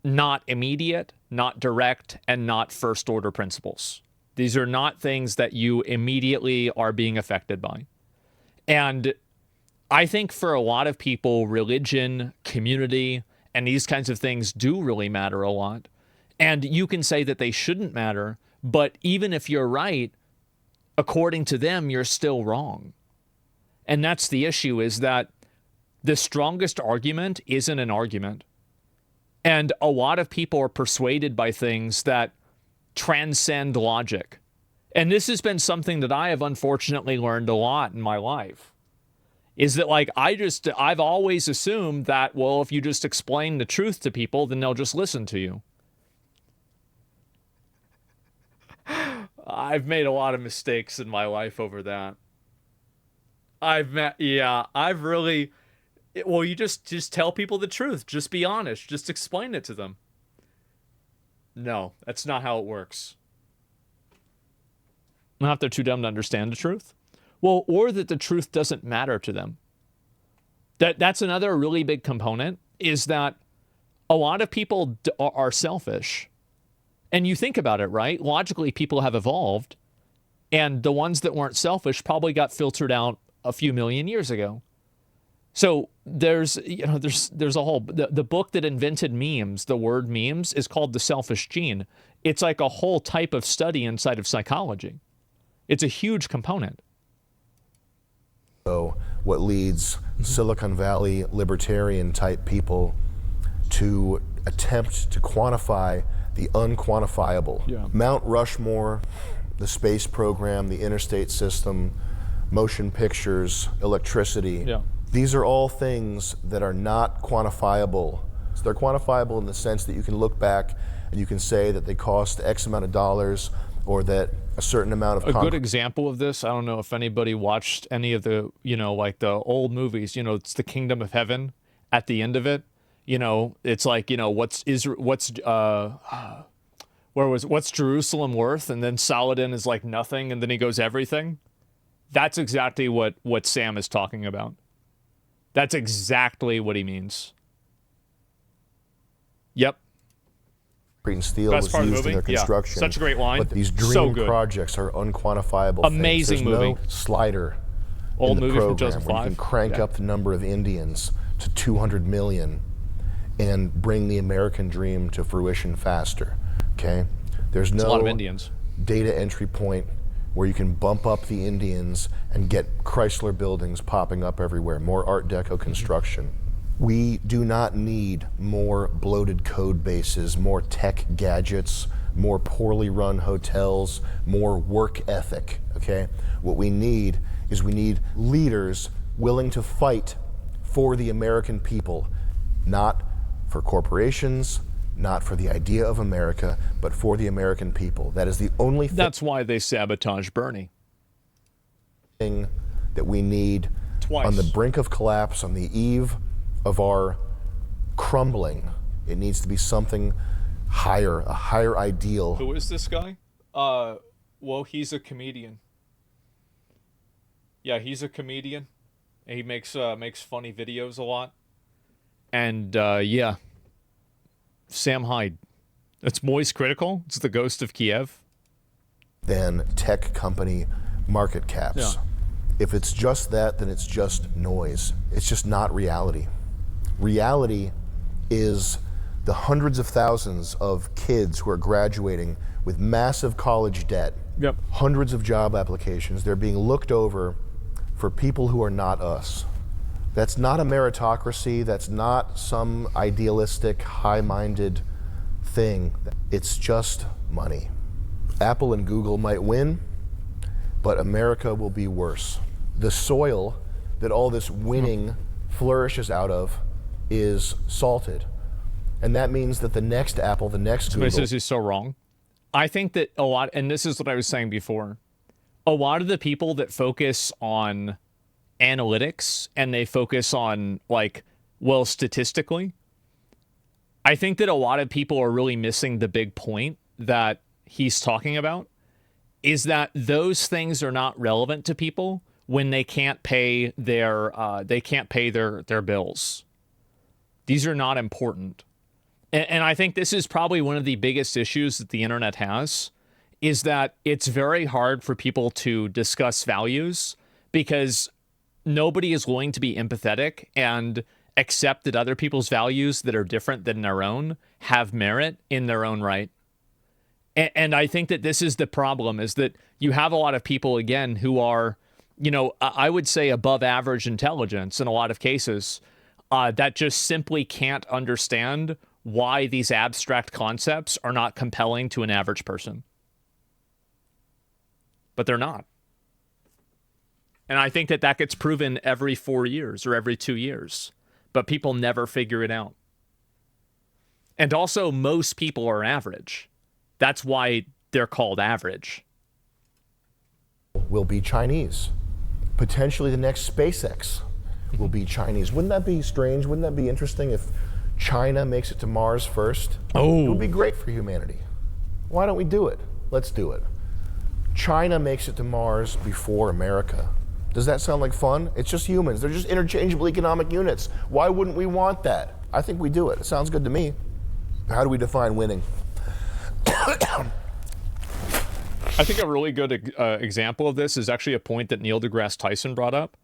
not immediate, not direct, and not first order principles. These are not things that you immediately are being affected by. And I think for a lot of people, religion, community, and these kinds of things do really matter a lot. And you can say that they shouldn't matter, but even if you're right, according to them, you're still wrong. And that's the issue, is that the strongest argument isn't an argument. And a lot of people are persuaded by things that transcend logic. And this has been something that I have unfortunately learned a lot in my life. Is that like, I've always assumed that, well, if you just explain the truth to people, then they'll just listen to you. I've made a lot of mistakes in my life over that. You just tell people the truth. Just be honest. Just explain it to them. No, that's not how it works. Not if they're too dumb to understand the truth. Well, or that the truth doesn't matter to them. That's another really big component, is that a lot of people are selfish. And you think about it, right? Logically, people have evolved, and the ones that weren't selfish probably got filtered out a few million years ago. So there's a whole, the book that invented memes, the word memes, is called The Selfish Gene. It's like a whole type of study inside of psychology. It's a huge component. So what leads Silicon Valley libertarian type people to attempt to quantify the unquantifiable. Yeah. Mount Rushmore, the space program, the interstate system, motion pictures, electricity. Yeah. These are all things that are not quantifiable. So they're quantifiable in the sense that you can look back and you can say that they cost X amount of dollars, or that a certain amount of... A good example of this, I don't know if anybody watched any of the, like the old movies, it's the Kingdom of Heaven. At the end of it, it's like, what's Jerusalem worth? And then Saladin is like nothing, and then he goes everything. That's exactly what Sam is talking about. That's exactly what he means. Yep. And steel was used in their construction. Yeah. Such a great line. But these dream projects are unquantifiable. Amazing things. There's movie. No slider Old in the movie program from 2005. where you can crank up the number of Indians to 200 million and bring the American dream to fruition faster. Okay? There's no a lot of Indians. Data entry point where you can bump up the Indians and get Chrysler buildings popping up everywhere, more Art Deco construction. We do not need more bloated code bases, more tech gadgets, more poorly run hotels, more work ethic, okay? What we need is leaders willing to fight for the American people, not for corporations, not for the idea of America, but for the American people. That is the only thing. That's why they sabotage Bernie. Thing that we need twice. On the brink of collapse, on the eve of our crumbling. It needs to be something higher, a higher ideal. Who is this guy? Well, he's a comedian. Yeah, he's a comedian. He makes funny videos a lot. And yeah, Sam Hyde. It's Moist Critical. It's the ghost of Kiev. Than tech company market caps. Yeah. If it's just that, then it's just noise. It's just not reality. Reality is the hundreds of thousands of kids who are graduating with massive college debt, Yep. hundreds of job applications. They're being looked over for people who are not us. That's not a meritocracy. That's not some idealistic, high-minded thing. It's just money. Apple and Google might win, but America will be worse. The soil that all this winning flourishes out of is salted. And that means that the next Apple, the next Somebody Google... says he's so wrong. I think that a lot, and this is what I was saying before, a lot of the people that focus on analytics and they focus on, like, well, statistically, I think that a lot of people are really missing the big point that he's talking about, is that those things are not relevant to people when they can't pay their bills. These are not important. And I think this is probably one of the biggest issues that the internet has, is that it's very hard for people to discuss values because nobody is willing to be empathetic and accept that other people's values that are different than their own have merit in their own right. And I think that this is the problem, is that you have a lot of people, again, who are, you know, I would say above average intelligence in a lot of cases, that just simply can't understand why these abstract concepts are not compelling to an average person. But they're not. And I think that that gets proven every 4 years or every 2 years. But people never figure it out. And also, most people are average. That's why they're called average. Will be Chinese. Potentially the next SpaceX will be Chinese. Wouldn't that be strange? Wouldn't that be interesting if China makes it to Mars first? Oh. It would be great for humanity. Why don't we do it? Let's do it. China makes it to Mars before America. Does that sound like fun? It's just humans. They're just interchangeable economic units. Why wouldn't we want that? I think we do it. It sounds good to me. How do we define winning? I think a really good example of this is actually a point that Neil deGrasse Tyson brought up,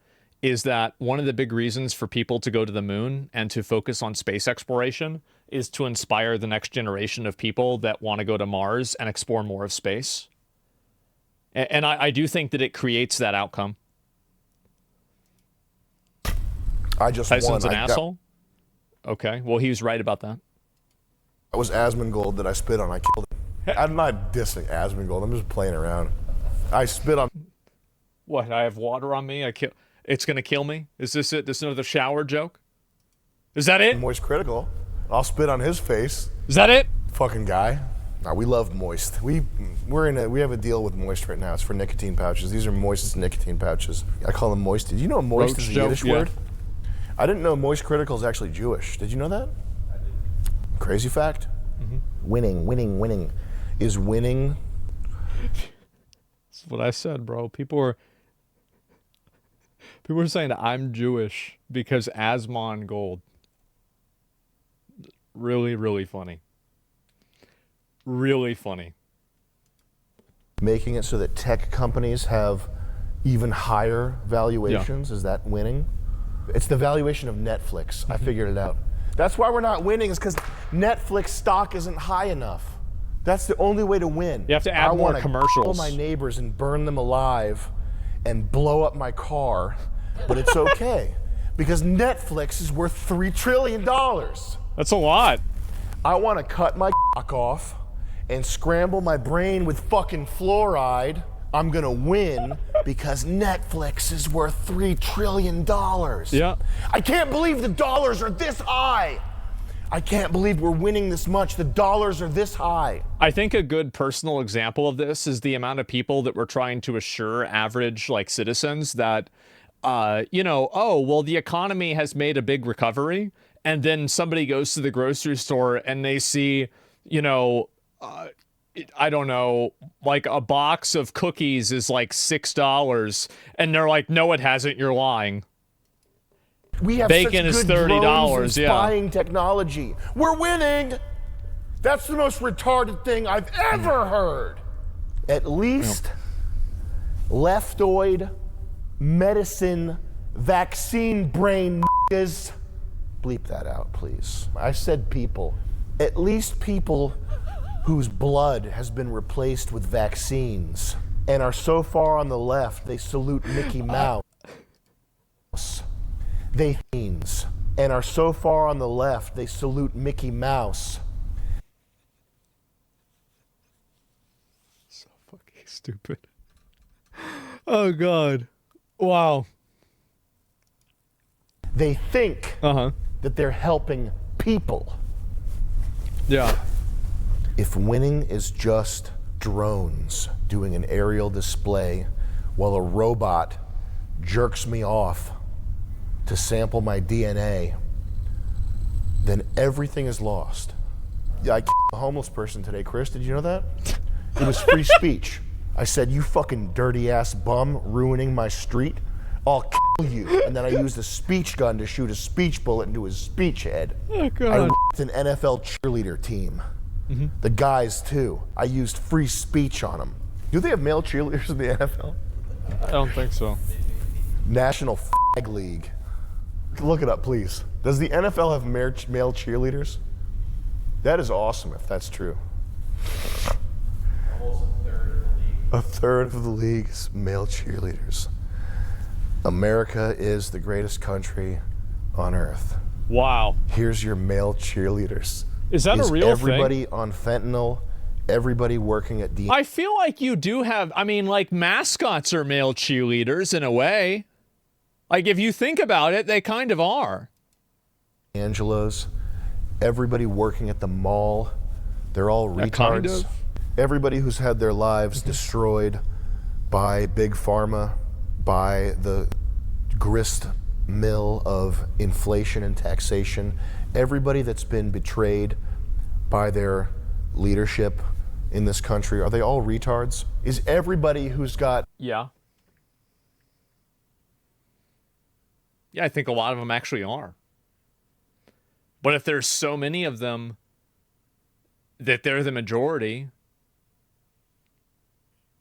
is that one of the big reasons for people to go to the moon and to focus on space exploration is to inspire the next generation of people that want to go to Mars and explore more of space. And I do think that it creates that outcome. Tyson's an asshole? Okay, well, he was right about that. That was Asmongold that I spit on. I killed him. I'm not dissing Asmongold. I'm just playing around. I spit on... What, I have water on me? It's going to kill me? Is this it? This is another shower joke? Is that it? Moist Critical. I'll spit on his face. Is that it? Fucking guy. No, we love Moist. We have a deal with Moist right now. It's for nicotine pouches. These are Moist's nicotine pouches. I call them Moist. Did you know Moist is a Yiddish word? I didn't know Moist Critical is actually Jewish. Did you know that? I did. Crazy fact? Mm-hmm. Winning. Is winning... That's what I said, bro. People are saying that I'm Jewish because Asmongold. Really, really funny. Really funny. Making it so that tech companies have even higher valuations. Yeah. Is that winning? It's the valuation of Netflix. I figured it out. That's why we're not winning, is because Netflix stock isn't high enough. That's the only way to win. You have to add more commercials. I want to kill my neighbors and burn them alive and blow up my car, but it's okay because Netflix is worth $3 trillion. That's a lot. I want to cut my cock off and scramble my brain with fucking fluoride. I'm going to win because Netflix is worth $3 trillion. Yeah. I can't believe the dollars are this high. I can't believe we're winning this much. The dollars are this high. I think a good personal example of this is the amount of people that were trying to assure average, like, citizens that, oh, well, the economy has made a big recovery. And then somebody goes to the grocery store and they see, I don't know, like a box of cookies is like $6. And they're like, no, it hasn't. You're lying. We have bacon such is good $30. Drones and spying technology. We're winning. That's the most retarded thing I've ever heard. At least leftoid medicine vaccine brain is Bleep that out, please. I said people. At least people whose blood has been replaced with vaccines and are so far on the left they salute Mickey Mouse. They and are so far on the left they salute Mickey Mouse. So fucking stupid. Oh God. Wow. They think that they're helping people. Yeah. If winning is just drones doing an aerial display while a robot jerks me off to sample my DNA, then everything is lost. Yeah, I killed a homeless person today, Chris. Did you know that? It was free speech. I said, you fucking dirty ass bum ruining my street. I'll kill you. And then I used a speech gun to shoot a speech bullet into his speech head. Oh, God. I ripped an NFL cheerleader team. The guys, too. I used free speech on them. Do they have male cheerleaders in the NFL? I don't think so. National Flag League. Look it up, please. Does the NFL have male cheerleaders? That is awesome if that's true. Almost a third of the league. A third of the league's male cheerleaders. America is the greatest country on earth. Wow. Here's your male cheerleaders. Is that a real everybody thing? on fentanyl, everybody working at I feel like you do have, I mean, like mascots are male cheerleaders in a way. Like if you think about it, they kind of are. Angelo's, everybody working at the mall, they're all retards. Kind of. Everybody who's had their lives destroyed by Big Pharma, by the grist mill of inflation and taxation, everybody that's been betrayed by their leadership in this country, are they all retards? Is everybody who's got... Yeah. Yeah, I think a lot of them actually are. But if there's so many of them that they're the majority,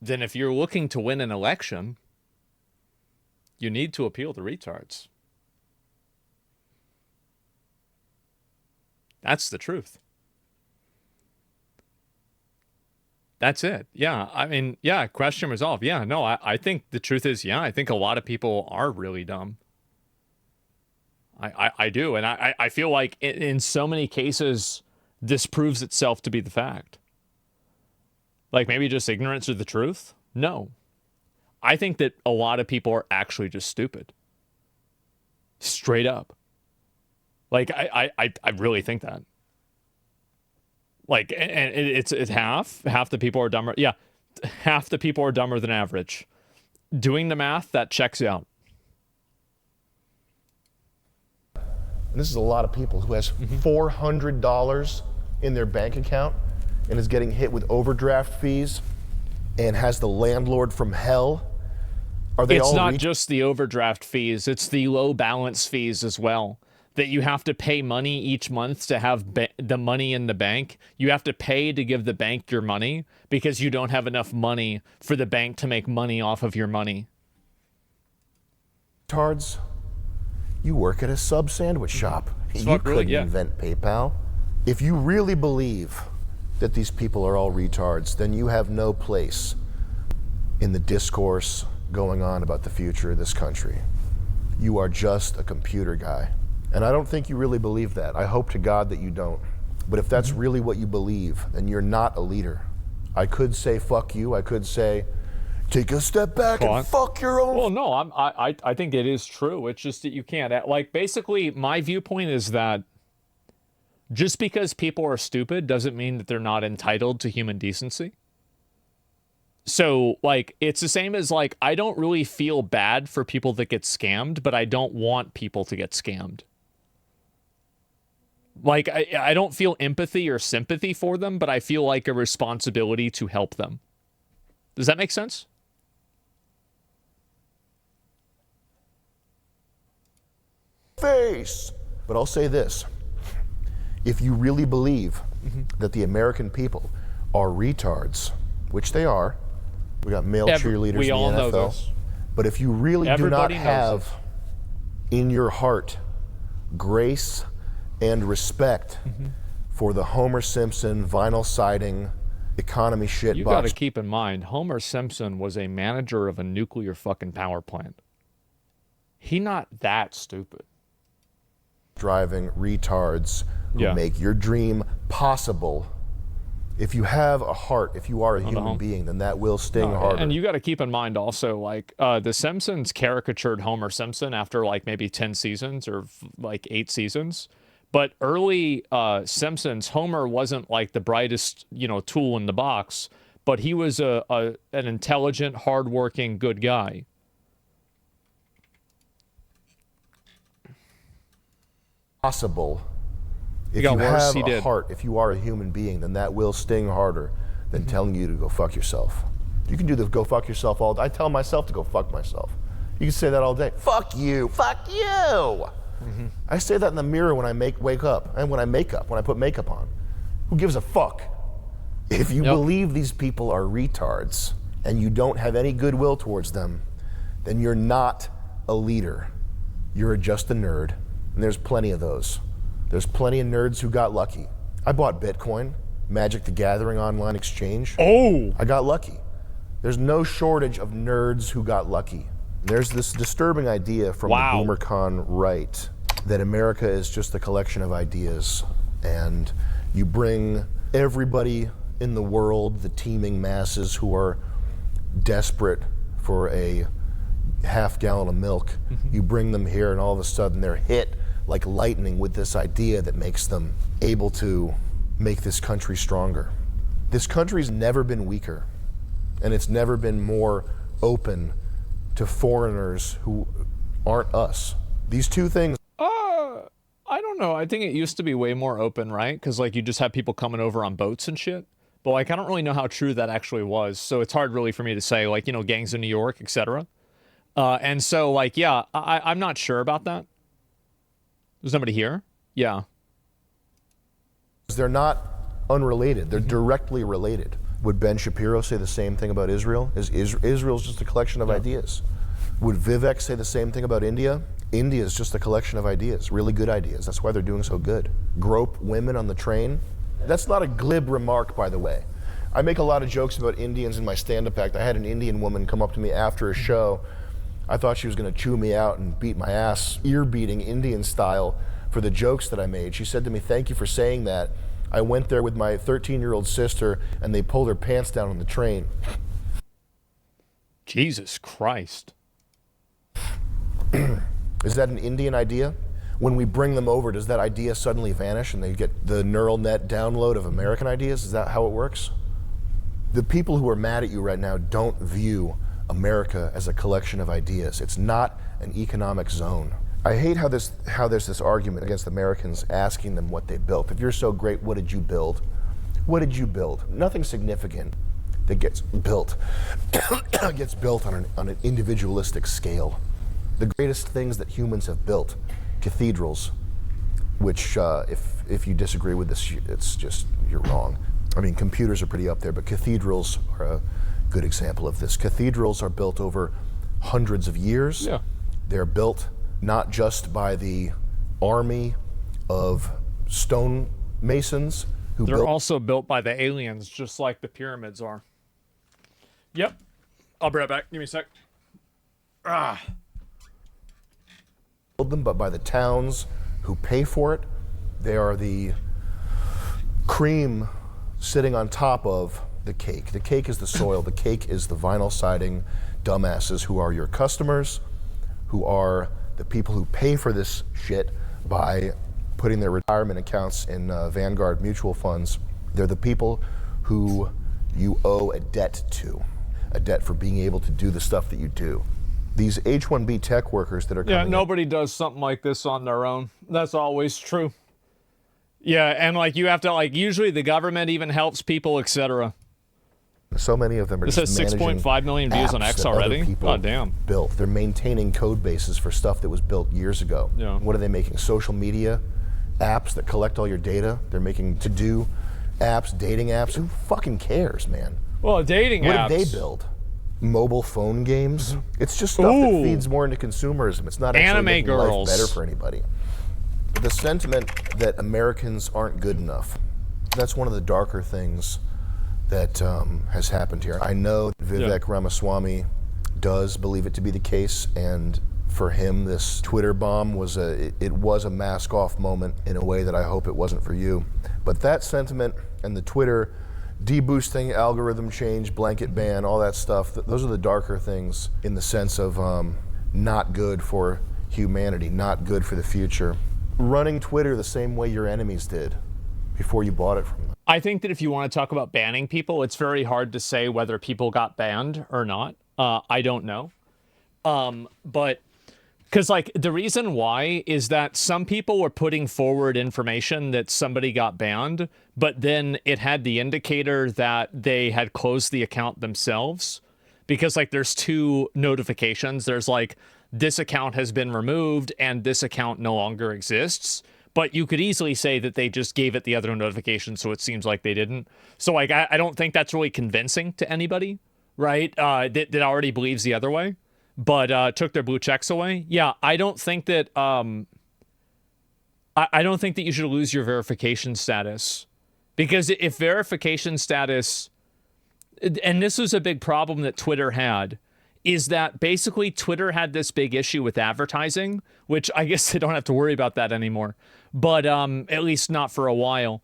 then if you're looking to win an election, you need to appeal to retards. That's the truth. That's it. Yeah, I mean, yeah, question resolved. Yeah, no, I think the truth is, yeah, I think a lot of people are really dumb. I do, and I feel like in so many cases, this proves itself to be the fact. Like maybe just ignorance of the truth? No. I think that a lot of people are actually just stupid. Straight up. Like, I really think that. Like, and it's half the people are dumber. Yeah, half the people are dumber than average. Doing the math, that checks out. And this is a lot of people who has $400 in their bank account and is getting hit with overdraft fees and has the landlord from hell. Are they It's all not just the overdraft fees, it's the low balance fees as well. That you have to pay money each month to have the money in the bank. You have to pay to give the bank your money because you don't have enough money for the bank to make money off of your money. retards? You work at a sub sandwich shop. You Fuck, couldn't really, yeah. invent PayPal. If you really believe that these people are all retards, then you have no place in the discourse going on about the future of this country. You are just a computer guy. And I don't think you really believe that. I hope to God that you don't. But if that's really what you believe, then you're not a leader. I could say fuck you. I could say take a step back and fuck your own. Well, no, I think it is true. It's just that you can't. Like, basically, my viewpoint is that just because people are stupid doesn't mean that they're not entitled to human decency. So, like, it's the same as, like, I don't really feel bad for people that get scammed, but I don't want people to get scammed. Like, I don't feel empathy or sympathy for them, but I feel like a responsibility to help them. Does that make sense? Face. But I'll say this. If you really believe that the American people are retards, which they are, we got male cheerleaders we in all the know NFL. this. But if you really Everybody do knows not have in your heart grace and respect for the Homer Simpson vinyl siding economy shit You box got to keep in mind, Homer Simpson was a manager of a nuclear fucking power plant. He not that stupid. driving retards who make your dream possible. If you have a heart, if you are a human being, then that will sting harder. And you got to keep in mind also, like, The Simpsons caricatured Homer Simpson after, like, maybe 10 seasons or, like, 8 seasons. But early Simpsons, Homer wasn't, like, the brightest, tool in the box, but he was an intelligent, hardworking, good guy. Possible. If you have a heart, if you are a human being, then that will sting harder than telling you to go fuck yourself. You can do the go fuck yourself all day. I tell myself to go fuck myself. You can say that all day. Fuck you, fuck you. I say that in the mirror when I wake up and when I put makeup on. Who gives a fuck? If you believe these people are retards and you don't have any goodwill towards them, then you're not a leader. You're just a nerd. And there's plenty of those. There's plenty of nerds who got lucky. I bought Bitcoin, Magic the Gathering online exchange. Oh! I got lucky. There's no shortage of nerds who got lucky. There's this disturbing idea from the BoomerCon right that America is just a collection of ideas, and you bring everybody in the world, the teeming masses who are desperate for a half gallon of milk, you bring them here and all of a sudden they're hit like lightning with this idea that makes them able to make this country stronger. This country's never been weaker, and it's never been more open to foreigners who aren't us. These two things. I don't know. I think it used to be way more open, right? Because, like, you just have people coming over on boats and shit. But, like, I don't really know how true that actually was. So it's hard really for me to say, like, gangs in New York, etc. And so, like, yeah, I'm not sure about that. There's somebody here? Yeah. They're not unrelated. They're directly related. Would Ben Shapiro say the same thing about Israel? Israel's just a collection of ideas. Would Vivek say the same thing about India? India is just a collection of ideas, really good ideas. That's why they're doing so good. Grope women on the train. That's not a glib remark, by the way. I make a lot of jokes about Indians in my stand-up act. I had an Indian woman come up to me after a show. I thought she was going to chew me out and beat my ass, ear-beating Indian style, for the jokes that I made. She said to me, "Thank you for saying that. I went there with my 13-year-old sister, and they pulled her pants down on the train." Jesus Christ. Is that an Indian idea? When we bring them over, does that idea suddenly vanish and they get the neural net download of American ideas? Is that how it works? The people who are mad at you right now don't view America as a collection of ideas. It's not an economic zone. I hate how there's this argument against Americans asking them what they built. If you're so great, what did you build? What did you build? Nothing significant that gets built gets built on an individualistic scale. The greatest things that humans have built, cathedrals, which if you disagree with this, it's just, you're wrong. I mean, computers are pretty up there, but cathedrals are a good example of this. Cathedrals are built over hundreds of years. Yeah. They're built not just by the army of stone masons who They're also built by the aliens, just like the pyramids are. Yep. I'll be right back. Give me a sec. build them, but by the towns who pay for it. They are the cream sitting on top of the cake. The cake is the soil. The cake is the vinyl siding dumbasses who are your customers, who are the people who pay for this shit by putting their retirement accounts in Vanguard mutual funds. They're the people who you owe a debt to, a debt for being able to do the stuff that you do. These H-1B tech workers that are coming in, nobody does something like this on their own. That's always true. Yeah, and like you have to, like, usually the government even helps people, etc. so many of them are This just has 6.5 million views on apps X that other already. people God damn. built. They're maintaining code bases for stuff that was built years ago. Yeah. What are they making? Social media apps that collect all your data. They're making to-do apps, dating apps. Who fucking cares, man? Well, dating What apps. did they build? Mobile phone games? It's just stuff that feeds more into consumerism. It's not actually Anime making girls. life better for anybody. The sentiment that Americans aren't good enough, that's one of the darker things that has happened here. I know Vivek Ramaswamy does believe it to be the case, and for him, this Twitter bomb was a mask-off moment in a way that I hope it wasn't for you. But that sentiment and the Twitter deboosting, algorithm change, blanket ban, all that stuff, those are the darker things in the sense of not good for humanity, not good for the future. Running Twitter the same way your enemies did before you bought it from them. I think that if you want to talk about banning people, it's very hard to say whether people got banned or not. I don't know. But because, like, the reason why is that some people were putting forward information that somebody got banned, but then it had the indicator that they had closed the account themselves. Because, like, there's two notifications. There's, like, this account has been removed and this account no longer exists. But you could easily say that they just gave it the other notification, so it seems like they didn't. So, like, I don't think that's really convincing to anybody, right? That already believes the other way, but took their blue checks away. Yeah, I don't think that I don't think that you should lose your verification status, because if verification status, and this was a big problem that Twitter had, is that basically Twitter had this big issue with advertising, which I guess they don't have to worry about that anymore, but at least not for a while.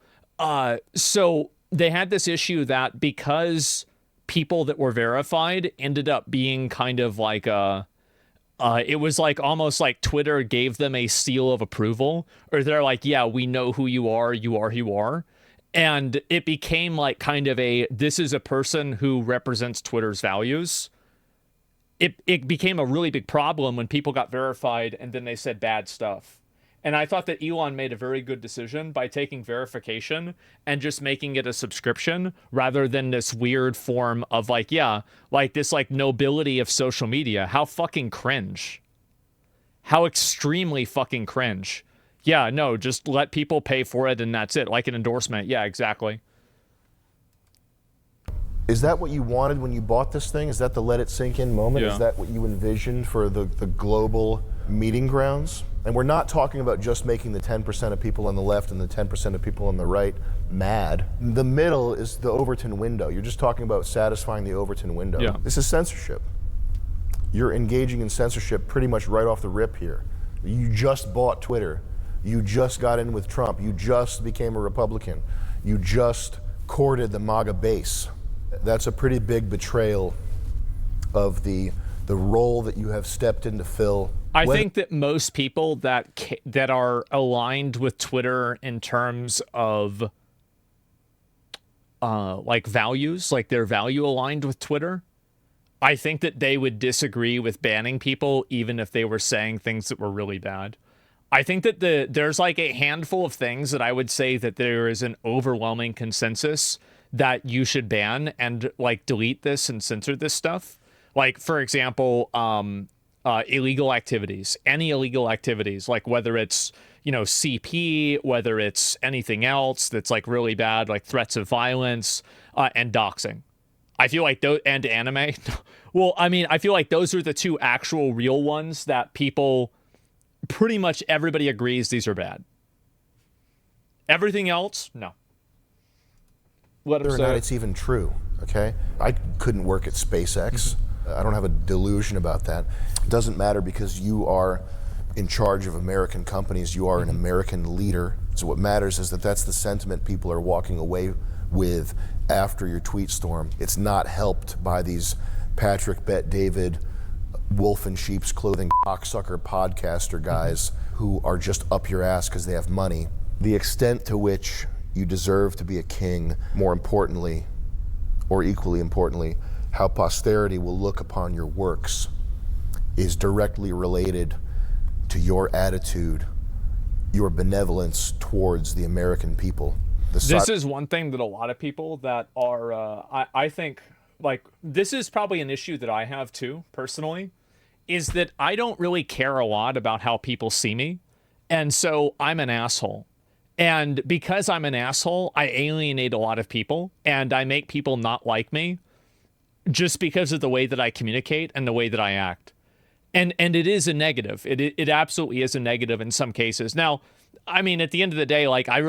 So they had this issue that because people that were verified ended up being kind of like it was like almost like Twitter gave them a seal of approval, or they're like, yeah, we know who you are who you are. And it became like kind of this is a person who represents Twitter's values. It became a really big problem when people got verified and then they said bad stuff. And I thought that Elon made a very good decision by taking verification and just making it a subscription rather than this weird form of like, yeah, like this like nobility of social media. How fucking cringe. How extremely fucking cringe. Yeah, no, just let people pay for it and that's it. Like an endorsement. Yeah, exactly. Is that what you wanted when you bought this thing? Is that the let it sink in moment? Yeah. Is that what you envisioned for the global meeting grounds? And we're not talking about just making the 10% of people on the left and the 10% of people on the right mad. The middle is the Overton window. You're just talking about satisfying the Overton window. Yeah. This is censorship. You're engaging in censorship pretty much right off the rip here. You just bought Twitter. You just got in with Trump. You just became a Republican. You just courted the MAGA base. That's a pretty big betrayal of the role that you have stepped in to fill. I think that most people that are aligned with Twitter in terms of like values, like their value aligned with Twitter, I think that they would disagree with banning people even if they were saying things that were really bad. I think that there's like a handful of things that I would say that there is an overwhelming consensus that you should ban and like delete this and censor this stuff. Like, for example, illegal activities, any illegal activities, like whether it's, you know, CP, whether it's anything else that's like really bad, like threats of violence and doxing. I feel like those, and anime. Well, I mean, I feel like those are the two actual real ones that people, pretty much everybody agrees these are bad. Everything else, no. Whether or not it's even true, okay? I couldn't work at SpaceX. I don't have a delusion about that. It doesn't matter because you are in charge of American companies. You are an American leader. So what matters is that that's the sentiment people are walking away with after your tweet storm. It's not helped by these Patrick Bet-David, wolf in sheep's clothing, cocksucker podcaster guys who are just up your ass because they have money. The extent to which you deserve to be a king, more importantly, or equally importantly, how posterity will look upon your works is directly related to your attitude, your benevolence towards the American people. This is one thing that a lot of people that are, I think, like, this is probably an issue that I have too, personally, is that I don't really care a lot about how people see me. And so I'm an asshole. And because I'm an asshole, I alienate a lot of people and I make people not like me just because of the way that I communicate and the way that I act. And it is a negative. It absolutely is a negative in some cases. Now, I mean, at the end of the day, like, I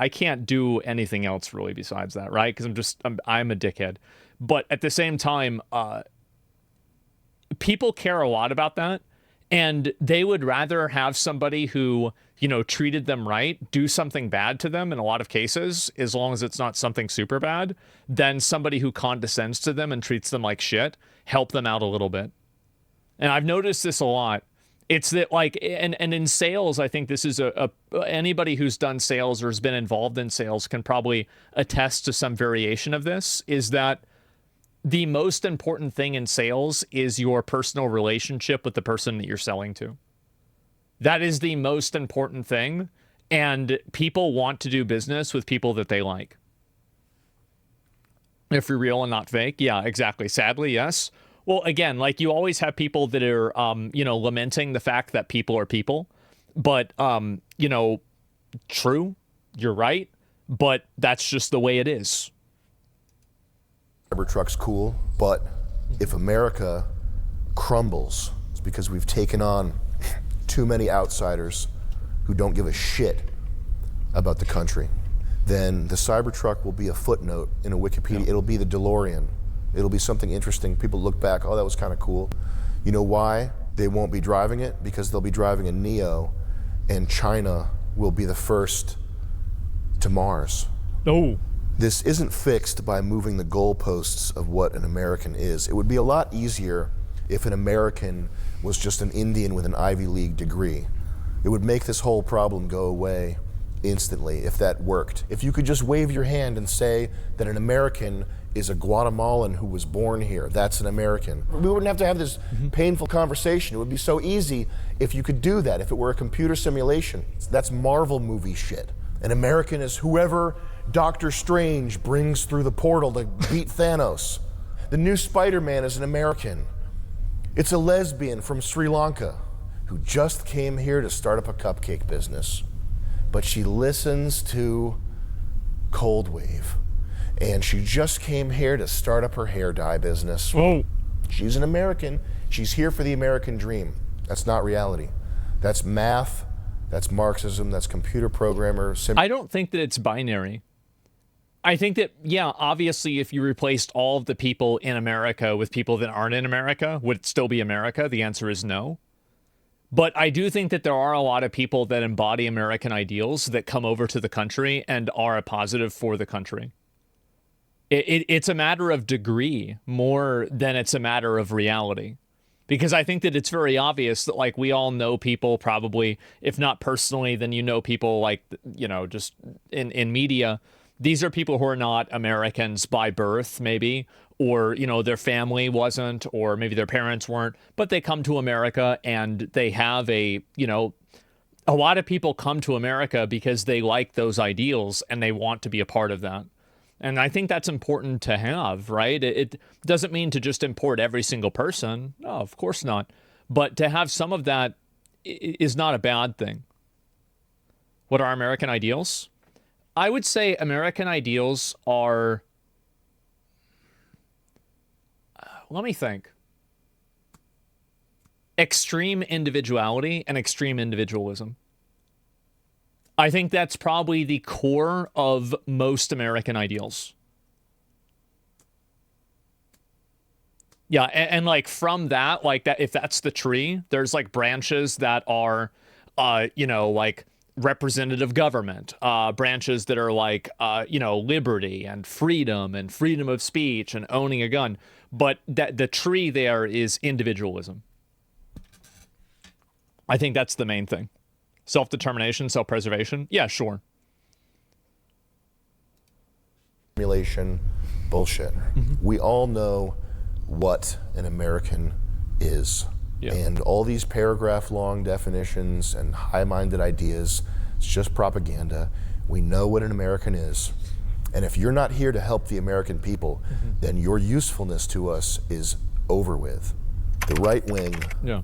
can't do anything else really besides that, right? Because I'm a dickhead. But at the same time, people care a lot about that, and they would rather have somebody who, you know, treated them right do something bad to them in a lot of cases, as long as it's not something super bad, than somebody who condescends to them and treats them like shit, help them out a little bit. And I've noticed this a lot. It's that, like, and in sales, I think this is anybody who's done sales or has been involved in sales can probably attest to some variation of this, is that the most important thing in sales is your personal relationship with the person that you're selling to. That is the most important thing, and people want to do business with people that they like. If you're real and not fake, yeah, exactly. Sadly, yes. Well, again, like, you always have people that are, you know, lamenting the fact that people are people, but, you know, true, you're right, but that's just the way it is. Cybertruck's cool, but if America crumbles, it's because we've taken on too many outsiders who don't give a shit about the country. Then the Cybertruck will be a footnote in a Wikipedia. Yeah. It'll be the DeLorean. It'll be something interesting. People look back, oh, that was kind of cool. You know why they won't be driving it? Because they'll be driving a Neo, and China will be the first to Mars. No. This isn't fixed by moving the goalposts of what an American is. It would be a lot easier if an American was just an Indian with an Ivy League degree. It would make this whole problem go away instantly if that worked. If you could just wave your hand and say that an American is a Guatemalan who was born here, that's an American. We wouldn't have to have this painful conversation. It would be so easy if you could do that, if it were a computer simulation. That's Marvel movie shit. An American is whoever Doctor Strange brings through the portal to beat Thanos. The new Spider-Man is an American. It's a lesbian from Sri Lanka who just came here to start up a cupcake business. But she listens to Cold Wave. And she just came here to start up her hair dye business. Oh. She's an American. She's here for the American dream. That's not reality. That's math. That's Marxism. That's computer programmer. I don't think that it's binary. I think that, yeah, obviously, if you replaced all of the people in America with people that aren't in America, would it still be America? The answer is no. But I do think that there are a lot of people that embody American ideals that come over to the country and are a positive for the country. It's a matter of degree more than it's a matter of reality. Because I think that it's very obvious that, like, we all know people probably, if not personally, then you know people, like, you know, just in media. These are people who are not Americans by birth, maybe, or, you know, their family wasn't, or maybe their parents weren't, but they come to America and they have a, you know, a lot of people come to America because they like those ideals and they want to be a part of that. And I think that's important to have, right? It doesn't mean to just import every single person. No, of course not. But to have some of that is not a bad thing. What are American ideals? I would say American ideals are, let me think, extreme individuality and extreme individualism. I think that's probably the core of most American ideals. Yeah, and like from that, like that, if that's the tree, there's like branches that are, you know, like representative government, branches that are like, you know, liberty and freedom of speech and owning a gun. But that the tree there is individualism. I think that's the main thing. Self-determination, self-preservation. Yeah, sure. Simulation, bullshit. We all know what an American is. Yeah. And all these paragraph-long definitions and high-minded ideas, it's just propaganda. We know what an American is. And if you're not here to help the American people, then your usefulness to us is over with. The right wing,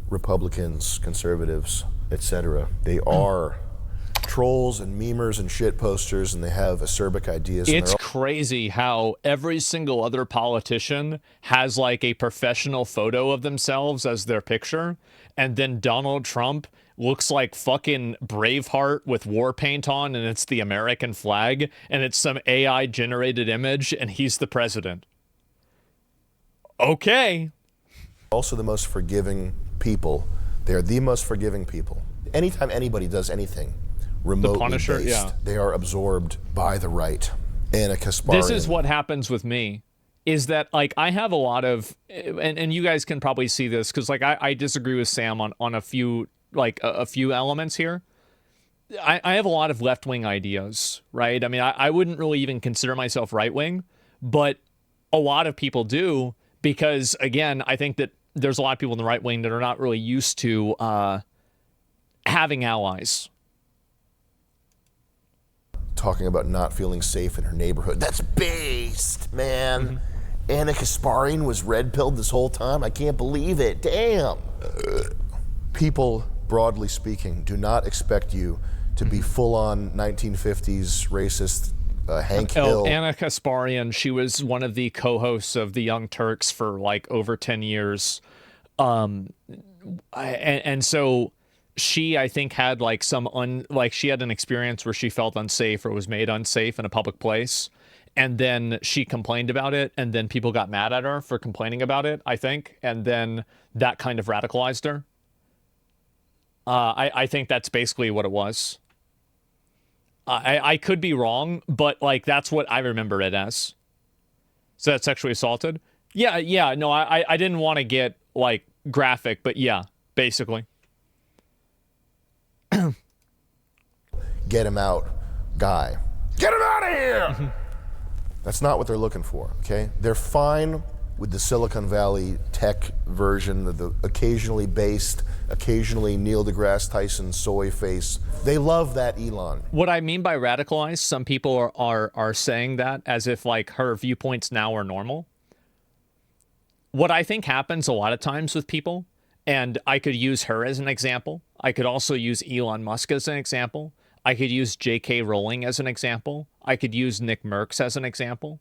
Republicans, conservatives, etc., they are trolls and memers and shit posters, and they have acerbic ideas. It's crazy how every single other politician has like a professional photo of themselves as their picture, and then Donald Trump looks like fucking Braveheart with war paint on, and it's the American flag, and it's some AI generated image, and he's the president. Okay. Also the most forgiving people. They're the most forgiving people. Anytime anybody does anything remotely Punisher, based, yeah. they are absorbed by the right. Anna Kasparian. This is what happens with me, is that like I have a lot of, and you guys can probably see this, because like I disagree with Sam on a few, like a few elements here. I have a lot of left-wing ideas, right? I mean, I wouldn't really even consider myself right-wing, but a lot of people do, because again, I think that there's a lot of people in the right wing that are not really used to having allies. Talking about not feeling safe in her neighborhood. That's based, man. Mm-hmm. Anna Kasparian was red-pilled this whole time. I can't believe it. Damn. People, broadly speaking, do not expect you to be full-on 1950s racist Hank Hill. Anna Kasparian, she was one of the co-hosts of the Young Turks for like over 10 years. And so she, I think, had like she had an experience where she felt unsafe or was made unsafe in a public place. And then she complained about it, and then people got mad at her for complaining about it, I think. And then that kind of radicalized her. I think that's basically what it was. I could be wrong, but like that's what I remember it as. So that's sexually assaulted? Yeah, no, I didn't want to get like graphic, but yeah, basically. Get him out, guy. Get him out of here! That's not what they're looking for, okay? They're fine with the Silicon Valley tech version, the occasionally based, occasionally Neil deGrasse Tyson soy face. They love that Elon. What I mean by radicalized, some people are saying that as if like her viewpoints now are normal. What I think happens a lot of times with people, and I could use her as an example. I could also use Elon Musk as an example. I could use J.K. Rowling as an example. I could use Nick Merckx as an example.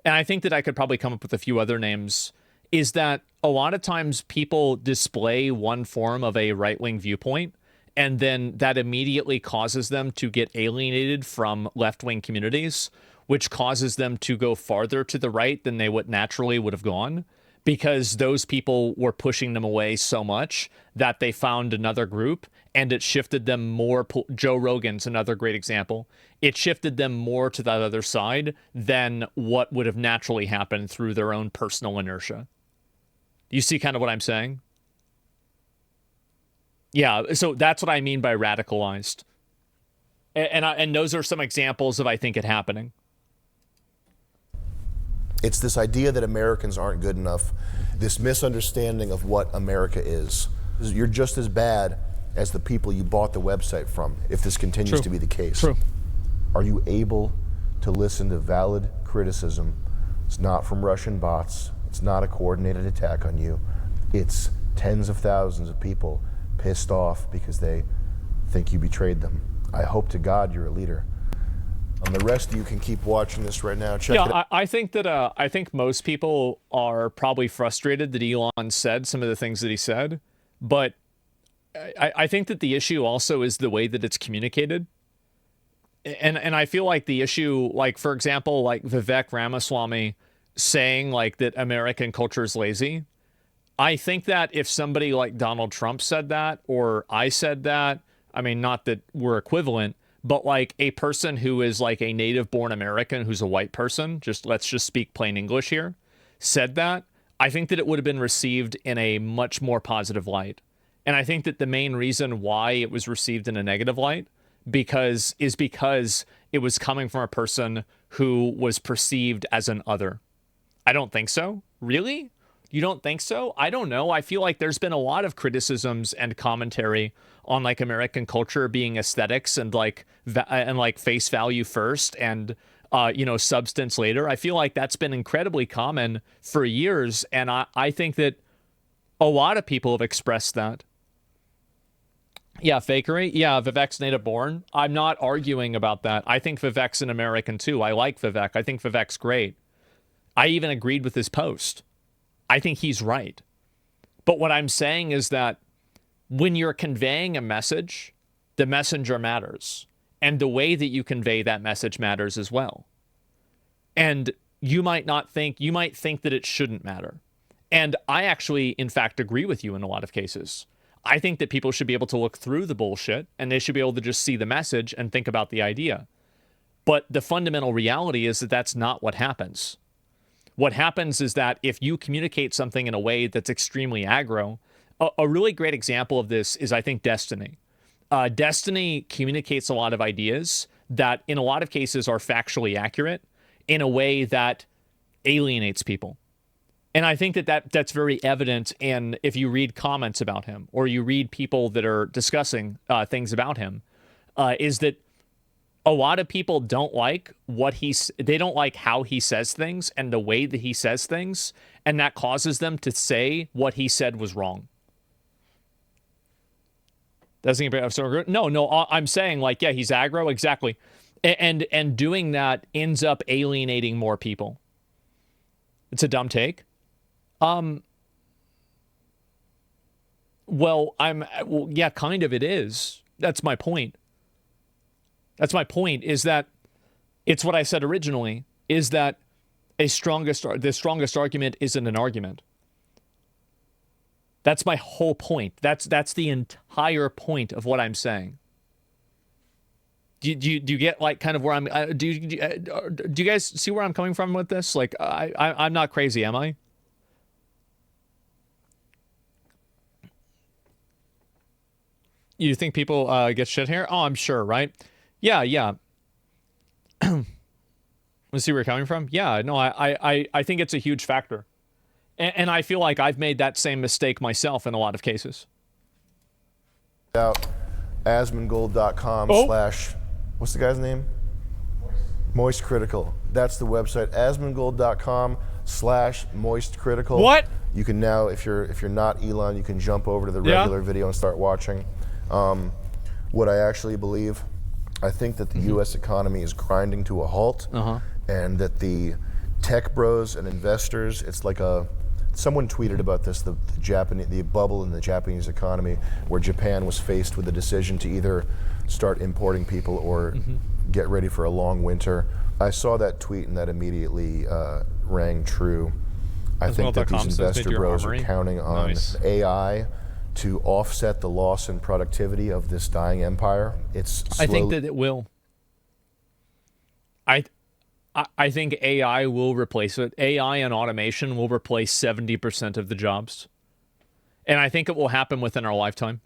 And I think that I could probably come up with a few other names, is that a lot of times people display one form of a right-wing viewpoint, and then that immediately causes them to get alienated from left-wing communities, which causes them to go farther to the right than they would naturally would have gone, because those people were pushing them away so much that they found another group, and it shifted them more. Joe Rogan's another great example. It shifted them more to that other side than what would have naturally happened through their own personal inertia. You see kind of what I'm saying? Yeah, so that's what I mean by radicalized. And those are some examples of, I think, it happening. It's this idea that Americans aren't good enough, this misunderstanding of what America is. You're just as bad as the people you bought the website from, if this continues to be the case. True. Are you able to listen to valid criticism? It's not from Russian bots. It's not a coordinated attack on you. It's tens of thousands of people pissed off because they think you betrayed them. I hope to God you're a leader. The rest of you can keep watching this right now. Check it out. I think that I think most people are probably frustrated that Elon said some of the things that he said, but I think that the issue also is the way that it's communicated. And I feel like the issue, like, for example, like Vivek Ramaswamy saying like that American culture is lazy. I think that if somebody like Donald Trump said that, or I said that, I mean, not that we're equivalent, but like a person who is like a native born American who's a white person, let's just speak plain English here, said that, I think that it would have been received in a much more positive light. And I think that the main reason why it was received in a negative light because it was coming from a person who was perceived as an other. I don't think so. Really? You don't think so? I don't know. I feel like there's been a lot of criticisms and commentary on like American culture being aesthetics and like face value first and substance later. I feel like that's been incredibly common for years, and I think that a lot of people have expressed that. Yeah, fakery. Yeah, Vivek's native born. I'm not arguing about that. I think Vivek's an American too. I like Vivek. I think Vivek's great. I even agreed with his post. I think he's right. But what I'm saying is that when you're conveying a message, the messenger matters. And the way that you convey that message matters as well. And you might think that it shouldn't matter. And I actually, in fact, agree with you in a lot of cases. I think that people should be able to look through the bullshit and they should be able to just see the message and think about the idea. But the fundamental reality is that that's not what happens. What happens is that if you communicate something in a way that's extremely aggro, a really great example of this is, I think, CatDany. CatDany communicates a lot of ideas that in a lot of cases are factually accurate in a way that alienates people. And I think that's very evident in if you read comments about him or you read people that are discussing things about him, is that a lot of people don't like they don't like how he says things and the way that he says things, and that causes them to say what he said was wrong. Doesn't anybody so agree? No, I'm saying like, yeah, he's aggro, exactly. And doing that ends up alienating more people. It's a dumb take. Well, yeah, kind of it is. That's my point. That's my point, is that it's what I said originally, is that the strongest argument isn't an argument. That's my whole point. That's the entire point of what I'm saying. Do you get like kind of where I'm? Do you guys see where I'm coming from with this? Like I'm not crazy, am I? You think people get shit here? Oh, I'm sure, right? Yeah. Let's see where you're coming from. Yeah, no, I think it's a huge factor. And I feel like I've made that same mistake myself in a lot of cases. Out Asmongold.com / what's the guy's name? Moist Critical. That's the website. Asmongold.com / Moist Critical. What? You can now, if you're not Elon, you can jump over to the regular video and start watching. What I actually believe, I think that the U.S. economy is grinding to a halt, and that the tech bros and investors, it's like someone tweeted about this, the bubble in the Japanese economy, where Japan was faced with the decision to either start importing people or get ready for a long winter. I saw that tweet and that immediately rang true. I think that these investor bros are counting on AI to offset the loss in productivity of this dying empire. I think that it will. I think AI will replace it. AI and automation will replace 70% of the jobs. And I think it will happen within our lifetime.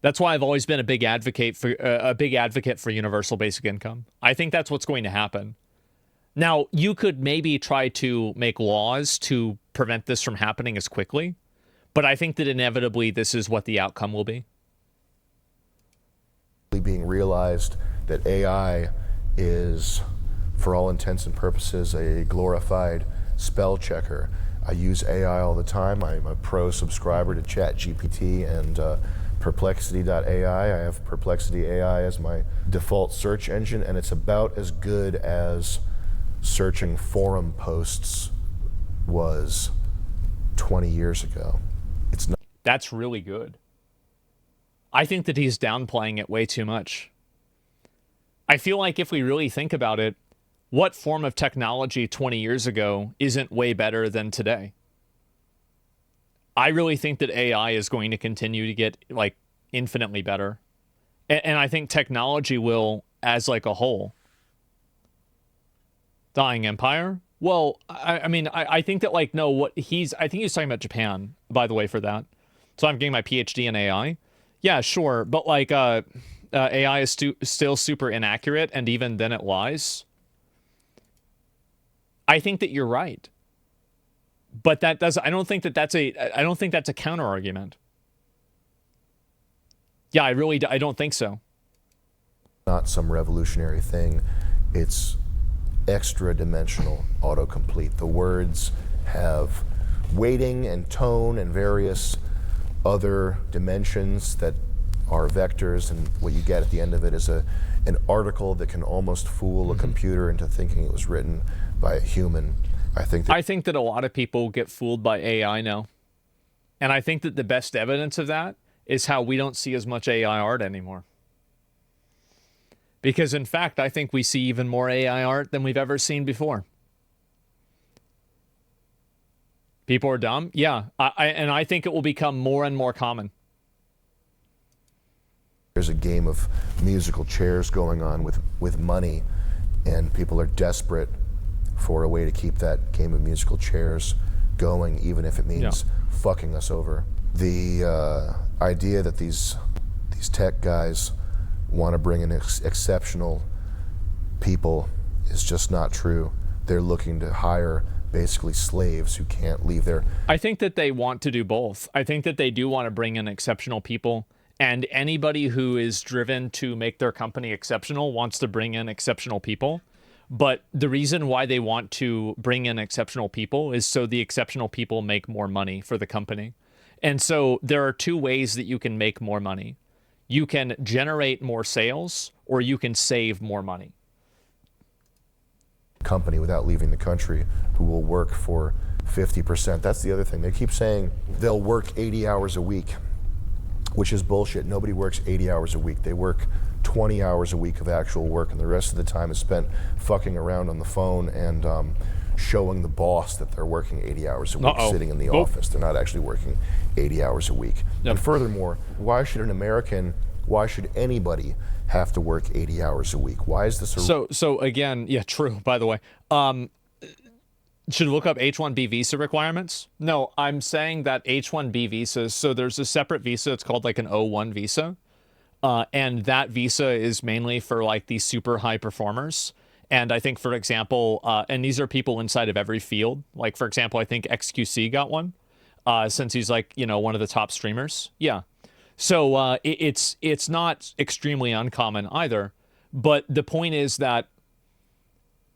That's why I've always been a big advocate for universal basic income. I think that's what's going to happen. Now, you could maybe try to make laws to prevent this from happening as quickly, but I think that inevitably this is what the outcome will be. Being realized that AI is, for all intents and purposes, a glorified spell checker. I use AI all the time. I'm a pro subscriber to ChatGPT and Perplexity.ai. I have Perplexity AI as my default search engine, and it's about as good as searching forum posts was 20 years ago. It's not. That's really good. I think that he's downplaying it way too much. I feel like if we really think about it, what form of technology 20 years ago isn't way better than today? I really think that AI is going to continue to get like infinitely better. And I think technology will, as like a whole. Dying empire? Well, I think that like, no, I think he's talking about Japan, by the way, for that. So I'm getting my PhD in AI. Yeah, sure. But like, AI is still super inaccurate, and even then it lies. I think that you're right. But I don't think that's a counter argument. Yeah, I don't think so. Not some revolutionary thing. It's extra dimensional autocomplete. The words have weighting and tone and various other dimensions that are vectors, and what you get at the end of it is an article that can almost fool a computer into thinking it was written by a human. I think that a lot of people get fooled by AI now. And I think that the best evidence of that is how we don't see as much AI art anymore. Because in fact, I think we see even more AI art than we've ever seen before. People are dumb? Yeah. And I think it will become more and more common. There's a game of musical chairs going on with money, and people are desperate for a way to keep that game of musical chairs going, even if it means fucking us over. The idea that these tech guys want to bring in exceptional people is just not true. They're looking to hire basically slaves who can't leave their... I think that they want to do both. I think that they do want to bring in exceptional people, and anybody who is driven to make their company exceptional wants to bring in exceptional people. But the reason why they want to bring in exceptional people is so the exceptional people make more money for the company. And so there are two ways that you can make more money. You can generate more sales, or you can save more money. Company without leaving the country who will work for 50%. That's the other thing. They keep saying they'll work 80 hours a week, which is bullshit. Nobody works 80 hours a week. They work 20 hours a week of actual work, and the rest of the time is spent fucking around on the phone and showing the boss that they're working 80 hours a week sitting in the office. They're not actually working 80 hours a week. And furthermore, why should anybody have to work 80 hours a week? Why is this so again, yeah, true, by the way. Should look up H-1B visa requirements? No, I'm saying that H-1B visas, so there's a separate visa, it's called like an O-1 visa. And that visa is mainly for like these super high performers. And I think, for example, and these are people inside of every field. Like, for example, I think XQC got one since he's like, you know, one of the top streamers. Yeah. So it's not extremely uncommon either. But the point is that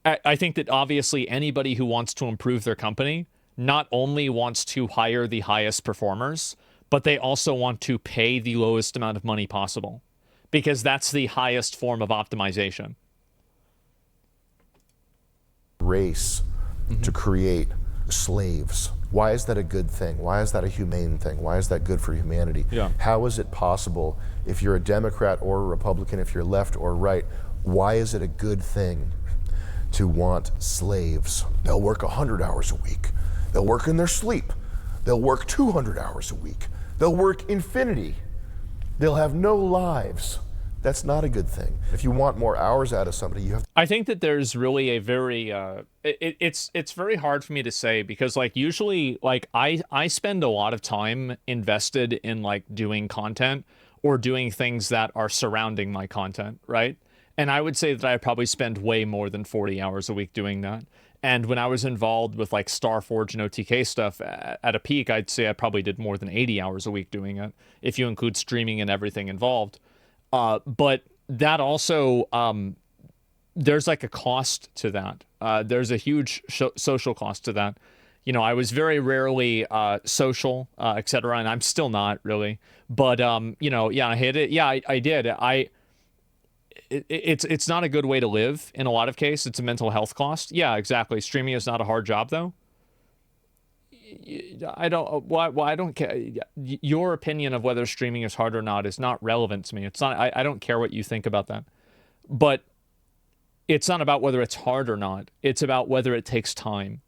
I think that obviously anybody who wants to improve their company not only wants to hire the highest performers, but they also want to pay the lowest amount of money possible, because that's the highest form of optimization. Race to create slaves. Why is that a good thing? Why is that a humane thing? Why is that good for humanity? Yeah. How is it possible, if you're a Democrat or a Republican, if you're left or right, why is it a good thing to want slaves? They'll work 100 hours a week. They'll work in their sleep. They'll work 200 hours a week. They'll work infinity. They'll have no lives. That's not a good thing. If you want more hours out of somebody, you have... I think that there's really a very, it's very hard for me to say, because like usually like I spend a lot of time invested in like doing content or doing things that are surrounding my content, right? And I would say that I probably spend way more than 40 hours a week doing that. And when I was involved with like Starforge and OTK stuff at a peak, I'd say I probably did more than 80 hours a week doing it, if you include streaming and everything involved. But that also, there's like a cost to that. There's a huge social cost to that. You know, I was very rarely social, etc., and I'm still not really. But you know, yeah, I hit it. Yeah, I did. It's not a good way to live in a lot of cases. It's a mental health cost. Yeah, exactly. Streaming is not a hard job, though. I don't. Why I don't care. Your opinion of whether streaming is hard or not is not relevant to me. It's not. I don't care what you think about that. But it's not about whether it's hard or not. It's about whether it takes time.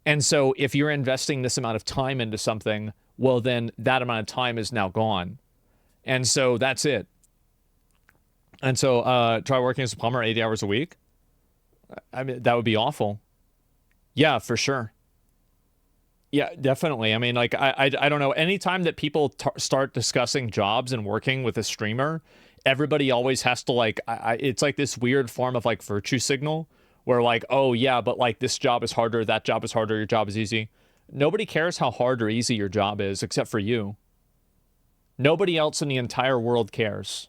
And so if you're investing this amount of time into something, well, then that amount of time is now gone. And so that's it. And so try working as a plumber 80 hours a week. I mean, that would be awful. Yeah, for sure. Yeah, definitely. I mean, like, I don't know. Anytime that people start discussing jobs and working with a streamer, everybody always has to, like, it's like this weird form of, like, virtue signal where, like, oh, yeah, but, like, this job is harder, that job is harder, your job is easy. Nobody cares how hard or easy your job is except for you. Nobody else in the entire world cares.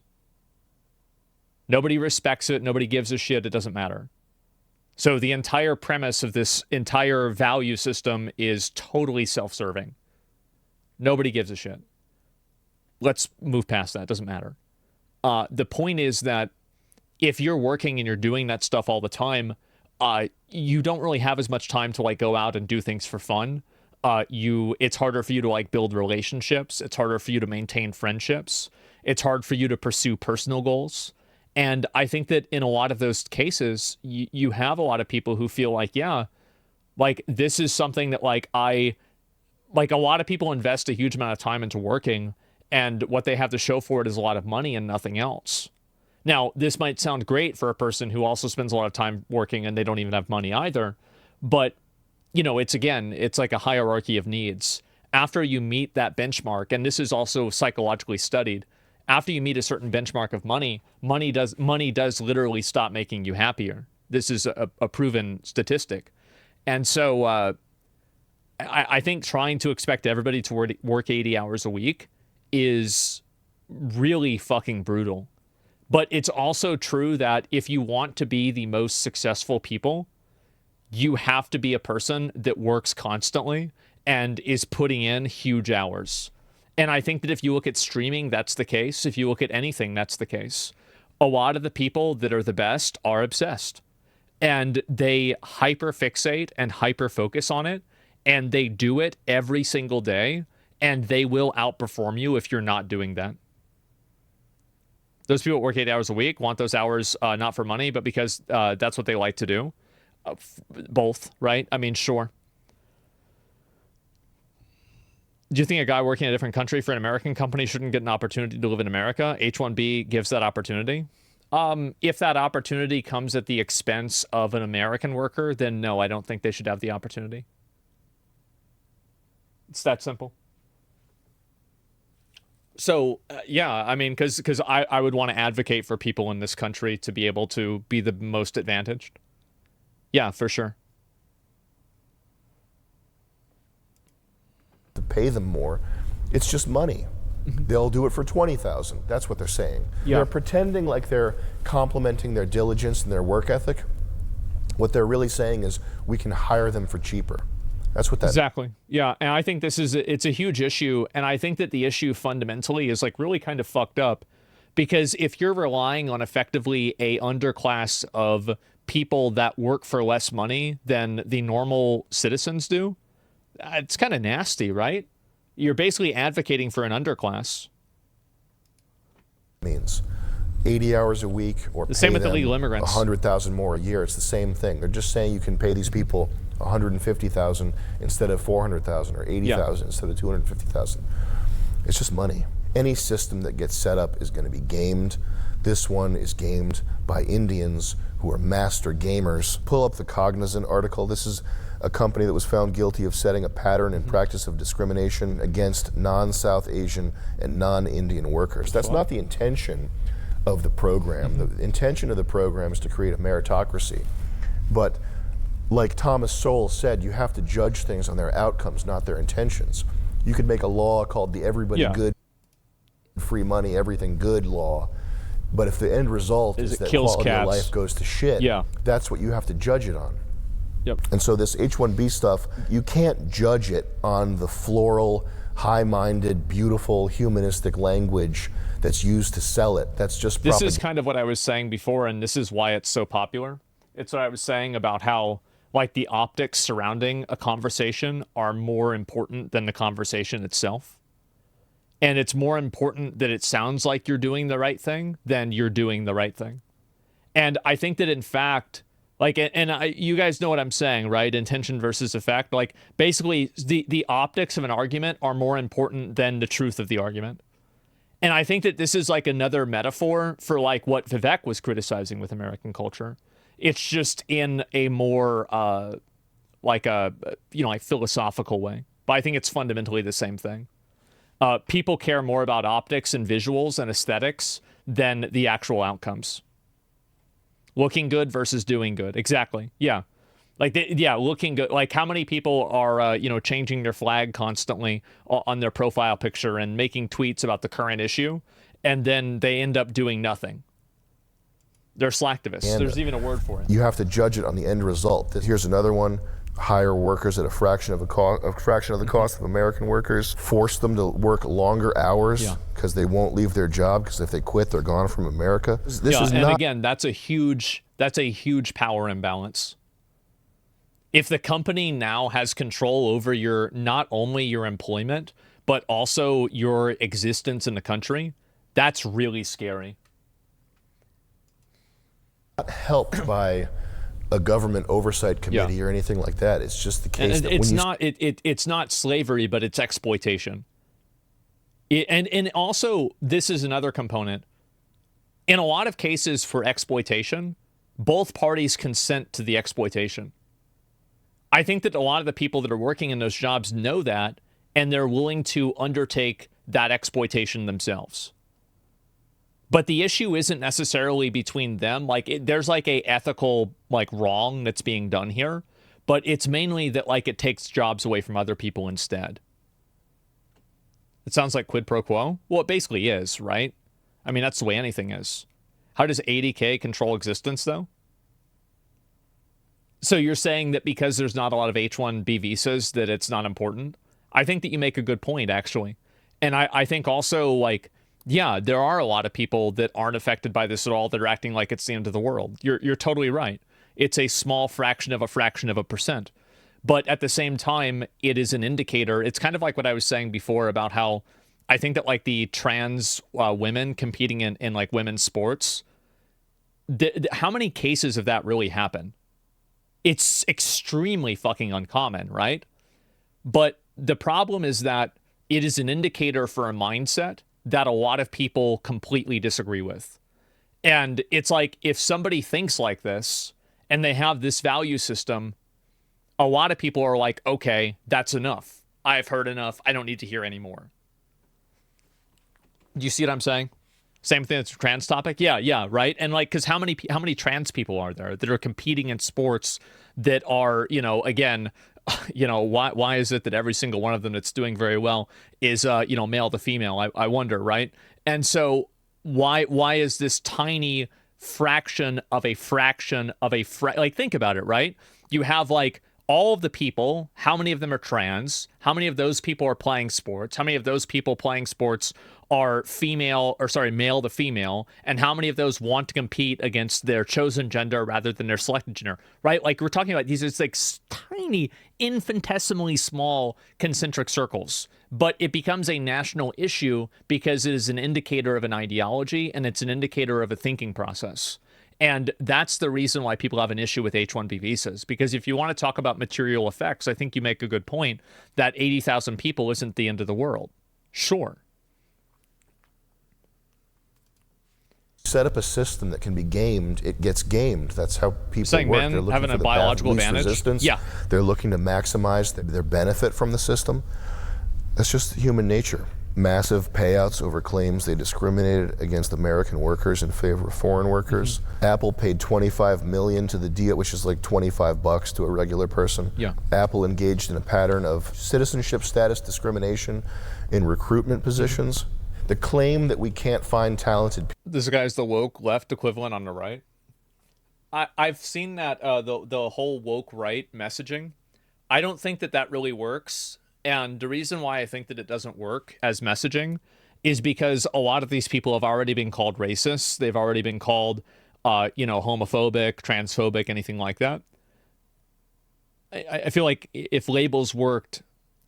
Nobody respects it. Nobody gives a shit. It doesn't matter. So the entire premise of this entire value system is totally self-serving. Nobody gives a shit. let's move past that. It doesn't matter. The point is that if you're working and you're doing that stuff all the time, you don't really have as much time to like go out and do things for fun. It's harder for you to like build relationships. It's harder for you to maintain friendships. It's hard for you to pursue personal goals. And I think that in a lot of those cases, you have a lot of people who feel like, yeah, like this is something that like a lot of people invest a huge amount of time into working, and what they have to show for it is a lot of money and nothing else. Now, this might sound great for a person who also spends a lot of time working and they don't even have money either. But, you know, it's like a hierarchy of needs. After you meet that benchmark, and this is also psychologically studied, after you meet a certain benchmark of money does literally stop making you happier. This is a proven statistic. And so I think trying to expect everybody to work 80 hours a week is really fucking brutal. But it's also true that if you want to be the most successful people, you have to be a person that works constantly and is putting in huge hours. And I think that if you look at streaming, that's the case. If you look at anything, that's the case. A lot of the people that are the best are obsessed. And they hyper-fixate and hyper-focus on it. And they do it every single day. And they will outperform you if you're not doing that. Those people that work 8 hours a week want those hours not for money, but because that's what they like to do. Both, right? I mean, sure. Do you think a guy working in a different country for an American company shouldn't get an opportunity to live in America? H-1B gives that opportunity. If that opportunity comes at the expense of an American worker, then no, I don't think they should have the opportunity. It's that simple. So, yeah, I mean, because I would want to advocate for people in this country to be able to be the most advantaged. Yeah, for sure. To pay them more, it's just money. Mm-hmm. They'll do it for $20,000. That's what they're saying. Yeah. They're pretending like they're complimenting their diligence and their work ethic. What they're really saying is we can hire them for cheaper. That's what that exactly. Yeah, and I think it's a huge issue, and I think that the issue fundamentally is like really kind of fucked up, because if you're relying on effectively a underclass of people that work for less money than the normal citizens do, it's kind of nasty, right? You're basically advocating for an underclass. Means 80 hours a week, or the same with illegal immigrants. 100,000 more a year. It's the same thing. They're just saying you can pay these people 150,000 instead of 400,000, or 80,000 instead of 250,000. It's just money. Any system that gets set up is going to be gamed. This one is gamed by Indians who are master gamers. Pull up the Cognizant article. This is a company that was found guilty of setting a pattern and practice of discrimination against non-South Asian and non-Indian workers. That's not the intention of the program. The intention of the program is to create a meritocracy. But like Thomas Sowell said, you have to judge things on their outcomes, not their intentions. You could make a law called the Everybody Good, Free Money, Everything Good law, but if the end result is that quality of life goes to shit, that's what you have to judge it on. Yep. And so this H-1B stuff, you can't judge it on the floral, high-minded, beautiful, humanistic language that's used to sell it. That's just propaganda. This is kind of what I was saying before, and this is why it's so popular. It's what I was saying about how, like, the optics surrounding a conversation are more important than the conversation itself. And it's more important that it sounds like you're doing the right thing than you're doing the right thing. And I think that, in fact, like, you guys know what I'm saying, right? Intention versus effect. Like, basically, the optics of an argument are more important than the truth of the argument. And I think that this is, like, another metaphor for, like, what Vivek was criticizing with American culture. It's just in a more, like, philosophical way. But I think it's fundamentally the same thing. People care more about optics and visuals and aesthetics than the actual outcomes. Looking good versus doing good. Exactly. Yeah. Like, looking good. Like, how many people are, changing their flag constantly on their profile picture and making tweets about the current issue, and then they end up doing nothing? They're slacktivists. There's even a word for it. You have to judge it on the end result. Here's another one. hire workers at a fraction of the cost of American workers, force them to work longer hours because they won't leave their job, because if they quit, they're gone from America. This is and not. again, that's a huge power imbalance. If the company now has control over not only your employment, but also your existence in the country, that's really scary. Not helped by a government oversight committee or anything like that. It's just the case And that it's not slavery, but it's exploitation. And also, this is another component. In a lot of cases for exploitation, both parties consent to the exploitation. I think that a lot of the people that are working in those jobs know that, and they're willing to undertake that exploitation themselves. But the issue isn't necessarily between them. There's like a ethical wrong that's being done here, but it's mainly that it takes jobs away from other people instead. It sounds like quid pro quo. Well, it basically is, right? I mean, that's the way anything is. How does 80K control existence, though? So you're saying that because there's not a lot of H-1B visas that it's not important? I think that you make a good point, actually. And I think also, there are a lot of people that aren't affected by this at all that are acting like it's the end of the world. You're totally right. It's a small fraction of a percent. But at the same time, it is an indicator. It's kind of like what I was saying before about how I think that the trans women competing in women's sports, how many cases of that really happen? It's extremely fucking uncommon, right? But the problem is that it is an indicator for a mindset that a lot of people completely disagree with. And it's like, if somebody thinks like this and they have this value system, a lot of people are like, okay, that's enough. I've heard enough. I don't need to hear anymore. Do you see what I'm saying? Same thing as the trans topic. Yeah, right. And because how many trans people are there that are competing in sports that are, again, why is it that every single one of them that's doing very well is, male to female? I wonder, right? And so why is this tiny fraction of a fraction of a think about it, right? You have all of the people, how many of them are trans? How many of those people are playing sports? How many of those people playing sports are male to female? And how many of those want to compete against their chosen gender rather than their selected gender, right? We're talking about these, it's tiny, infinitesimally small concentric circles, but it becomes a national issue because it is an indicator of an ideology and it's an indicator of a thinking process. And that's the reason why people have an issue with H-1B visas. Because if you want to talk about material effects, I think you make a good point that 80,000 people isn't the end of the world. Sure. Set up a system that can be gamed, it gets gamed. That's how people saying work. Men They're looking having for a the biological path of least advantage? resistance. Yeah. They're looking to maximize their benefit from the system. That's just human nature. Massive payouts over claims they discriminated against American workers in favor of foreign workers. Apple paid $25 million to the deal, which is like $25 to a regular person. Yeah. Apple engaged in a pattern of citizenship status discrimination in recruitment positions. The claim that we can't find talented people. This guy's the woke left equivalent on the right. I've seen that the whole woke right messaging. I don't think that really works. And the reason why I think that it doesn't work as messaging is because a lot of these people have already been called racist. They've already been called, homophobic, transphobic, anything like that. I feel like if labels worked,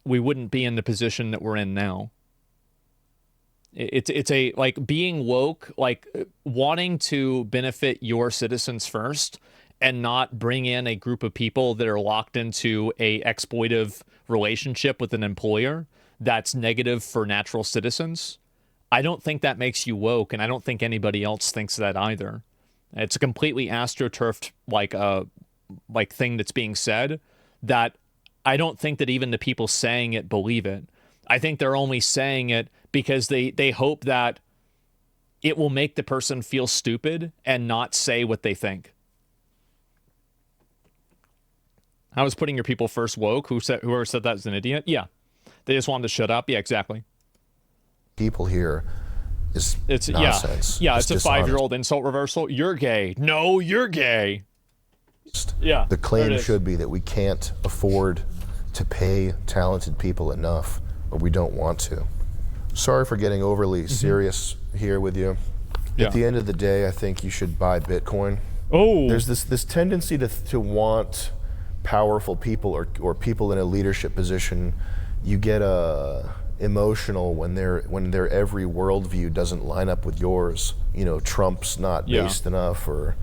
we wouldn't be in the position that we're in now. It's a being woke, wanting to benefit your citizens first and not bring in a group of people that are locked into a exploitive relationship with an employer that's negative for natural citizens. I don't think that makes you woke, and I don't think anybody else thinks that either. It's a completely astroturfed thing that's being said that I don't think that even the people saying it believe it. I think they're only saying it because they hope that it will make the person feel stupid and not say what they think. I was putting your people first woke. Whoever said that is an idiot. Yeah. They just wanted to shut up. Yeah, exactly. People here is nonsense. Yeah, it's a 5-year-old insult reversal. You're gay. No, you're gay. Yeah. The claim should be that we can't afford to pay talented people enough, or we don't want to. Sorry for getting overly serious here with you. Yeah. At the end of the day, I think you should buy Bitcoin. Oh. There's this tendency to want powerful people or people in a leadership position. You get emotional when their every worldview doesn't line up with yours. You know, Trump's not based enough, or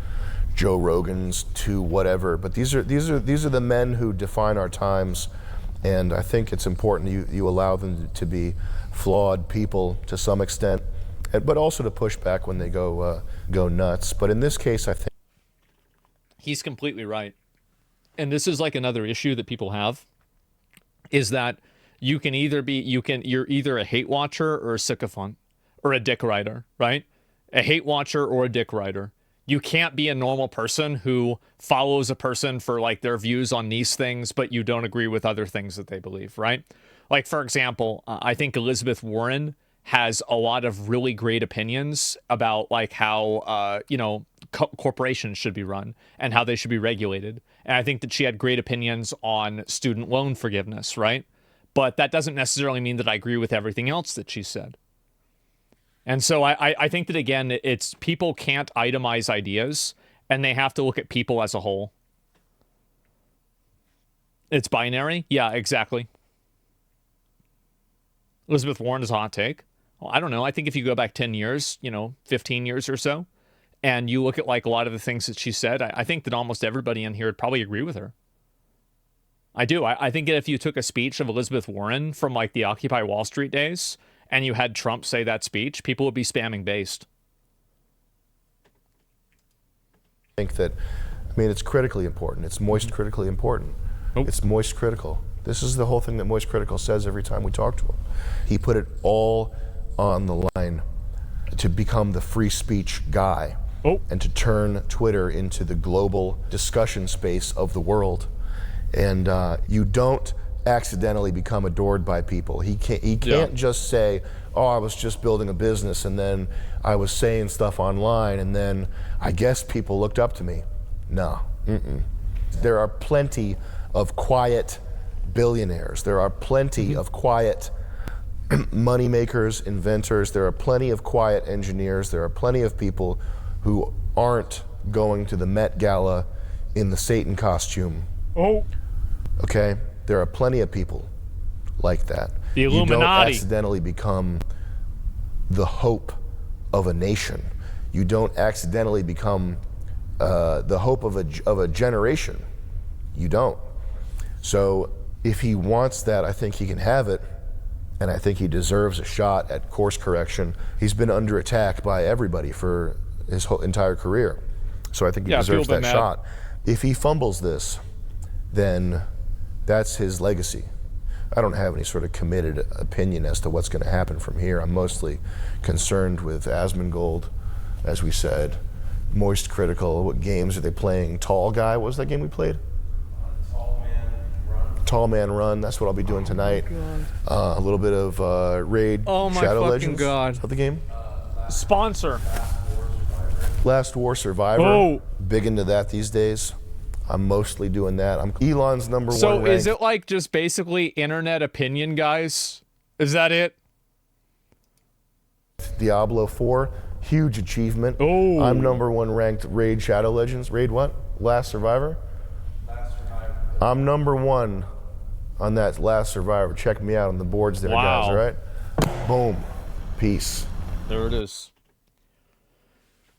Joe Rogan's too whatever. But these are the men who define our times, and I think it's important you allow them to be flawed people to some extent, but also to push back when they go nuts. But in this case, I think he's completely right. And this is like another issue that people have, is that you're either a hate watcher or a sycophant or a dick rider, right? A hate watcher or a dick rider. You can't be a normal person who follows a person for like their views on these things, but you don't agree with other things that they believe, right? Like, for example, I think Elizabeth Warren has a lot of really great opinions about like how, corporations should be run and how they should be regulated. And I think that she had great opinions on student loan forgiveness, right? But that doesn't necessarily mean that I agree with everything else that she said. And so I think that, again, it's people can't itemize ideas, and they have to look at people as a whole. It's binary? Yeah, exactly. Elizabeth Warren is a hot take. Well, I don't know. I think if you go back 10 years, 15 years or so, and you look at like a lot of the things that she said, I think that almost everybody in here would probably agree with her. I do. I think that if you took a speech of Elizabeth Warren from like the Occupy Wall Street days and you had Trump say that speech, people would be spamming based. I think that, it's critically important. It's moist critically important. Oh. It's moist critical. This is the whole thing that Moist Critical says every time we talk to him. He put it all on the line to become the free speech guy. Oh. And to turn Twitter into the global discussion space of the world. And you don't accidentally become adored by people. He can't just say, oh, I was just building a business and then I was saying stuff online and then I guess people looked up to me. No. There are plenty of quiet billionaires. There are plenty of quiet money makers, inventors. There are plenty of quiet engineers. There are plenty of people who aren't going to the Met Gala in the Satan costume. Oh. Okay? There are plenty of people like that. The Illuminati. You don't accidentally become the hope of a nation. You don't accidentally become the hope of a generation. You don't. So if he wants that, I think he can have it. And I think he deserves a shot at course correction. He's been under attack by everybody for his whole entire career. So I think he deserves that shot. If he fumbles this, then that's his legacy. I don't have any sort of committed opinion as to what's going to happen from here. I'm mostly concerned with Asmongold, as we said. Moist Critical. What games are they playing? Tall Guy. What was that game we played? Tall Man Run. That's what I'll be doing tonight. A little bit of Raid Shadow Legends. God. Is that the game? Sponsor. Last War Survivor. Oh. Big into that these days. I'm mostly doing that. I'm Elon's number one So ranked. is it like just basically internet opinion, guys? Is that it? Diablo 4, huge achievement. Oh. I'm number one ranked Raid Shadow Legends. Raid what? Last Survivor? Last Survivor. I'm number one on that Last Survivor. Check me out on the boards there, guys, all right? Boom. Peace. There it is.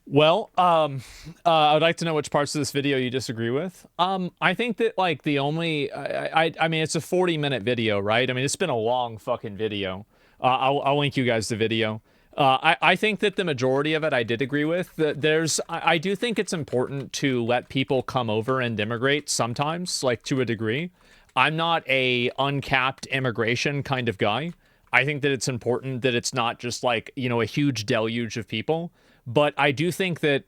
Well, I would like to know which parts of this video you disagree with. I think that like the only, I mean, it's a 40-minute video, right? I mean, it's been a long fucking video. I'll link you guys the video. I think that the majority of it I did agree with. I do think it's important to let people come over and immigrate sometimes, like to a degree. I'm not a uncapped immigration kind of guy. I think that it's important that it's not just like, a huge deluge of people. But I do think that,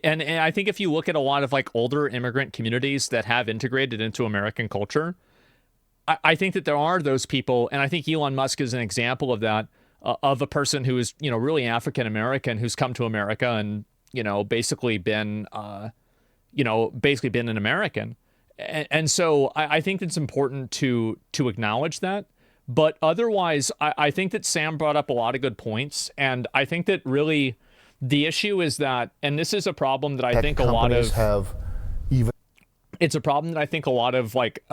and I think if you look at a lot of like older immigrant communities that have integrated into American culture, I think that there are those people, and I think Elon Musk is an example of that, of a person who is, really African American who's come to America and, basically been, you know, basically been an American. And so I think it's important to acknowledge that. But otherwise, I think that Sam brought up a lot of good points. And I think that really the issue is that, and this is a problem that I think a lot of have even. It's a problem that I think a lot of like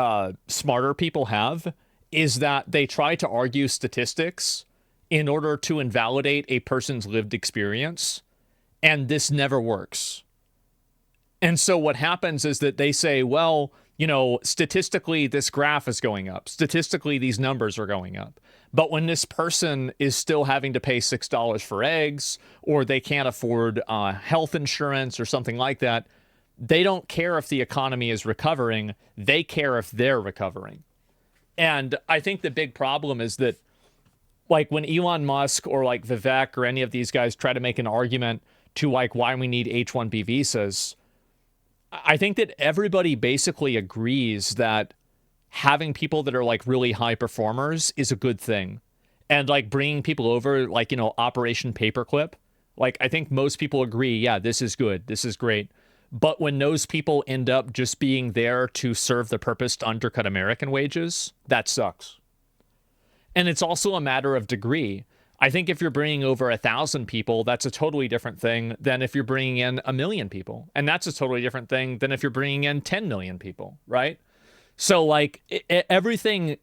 smarter people have, is that they try to argue statistics in order to invalidate a person's lived experience. And this never works. And so what happens is that they say, well, you know, statistically, this graph is going up. Statistically, these numbers are going up. But when this person is still having to pay $6 for eggs, or they can't afford health insurance or something like that, they don't care if the economy is recovering. They care if they're recovering. And I think the big problem is that, like, when Elon Musk or like Vivek or any of these guys try to make an argument to like why we need H-1B visas, I think that everybody basically agrees that having people that are like really high performers is a good thing. And like bringing people over, like, you know, Operation Paperclip, like I think most people agree, yeah, this is good, this is great. But when those people end up just being there to serve the purpose to undercut American wages, that sucks. And it's also a matter of degree. I think if you're bringing over 1,000 people, that's a totally different thing than if you're bringing in 1 million people. And that's a totally different thing than if you're bringing in 10 million people, right? So, like, everything,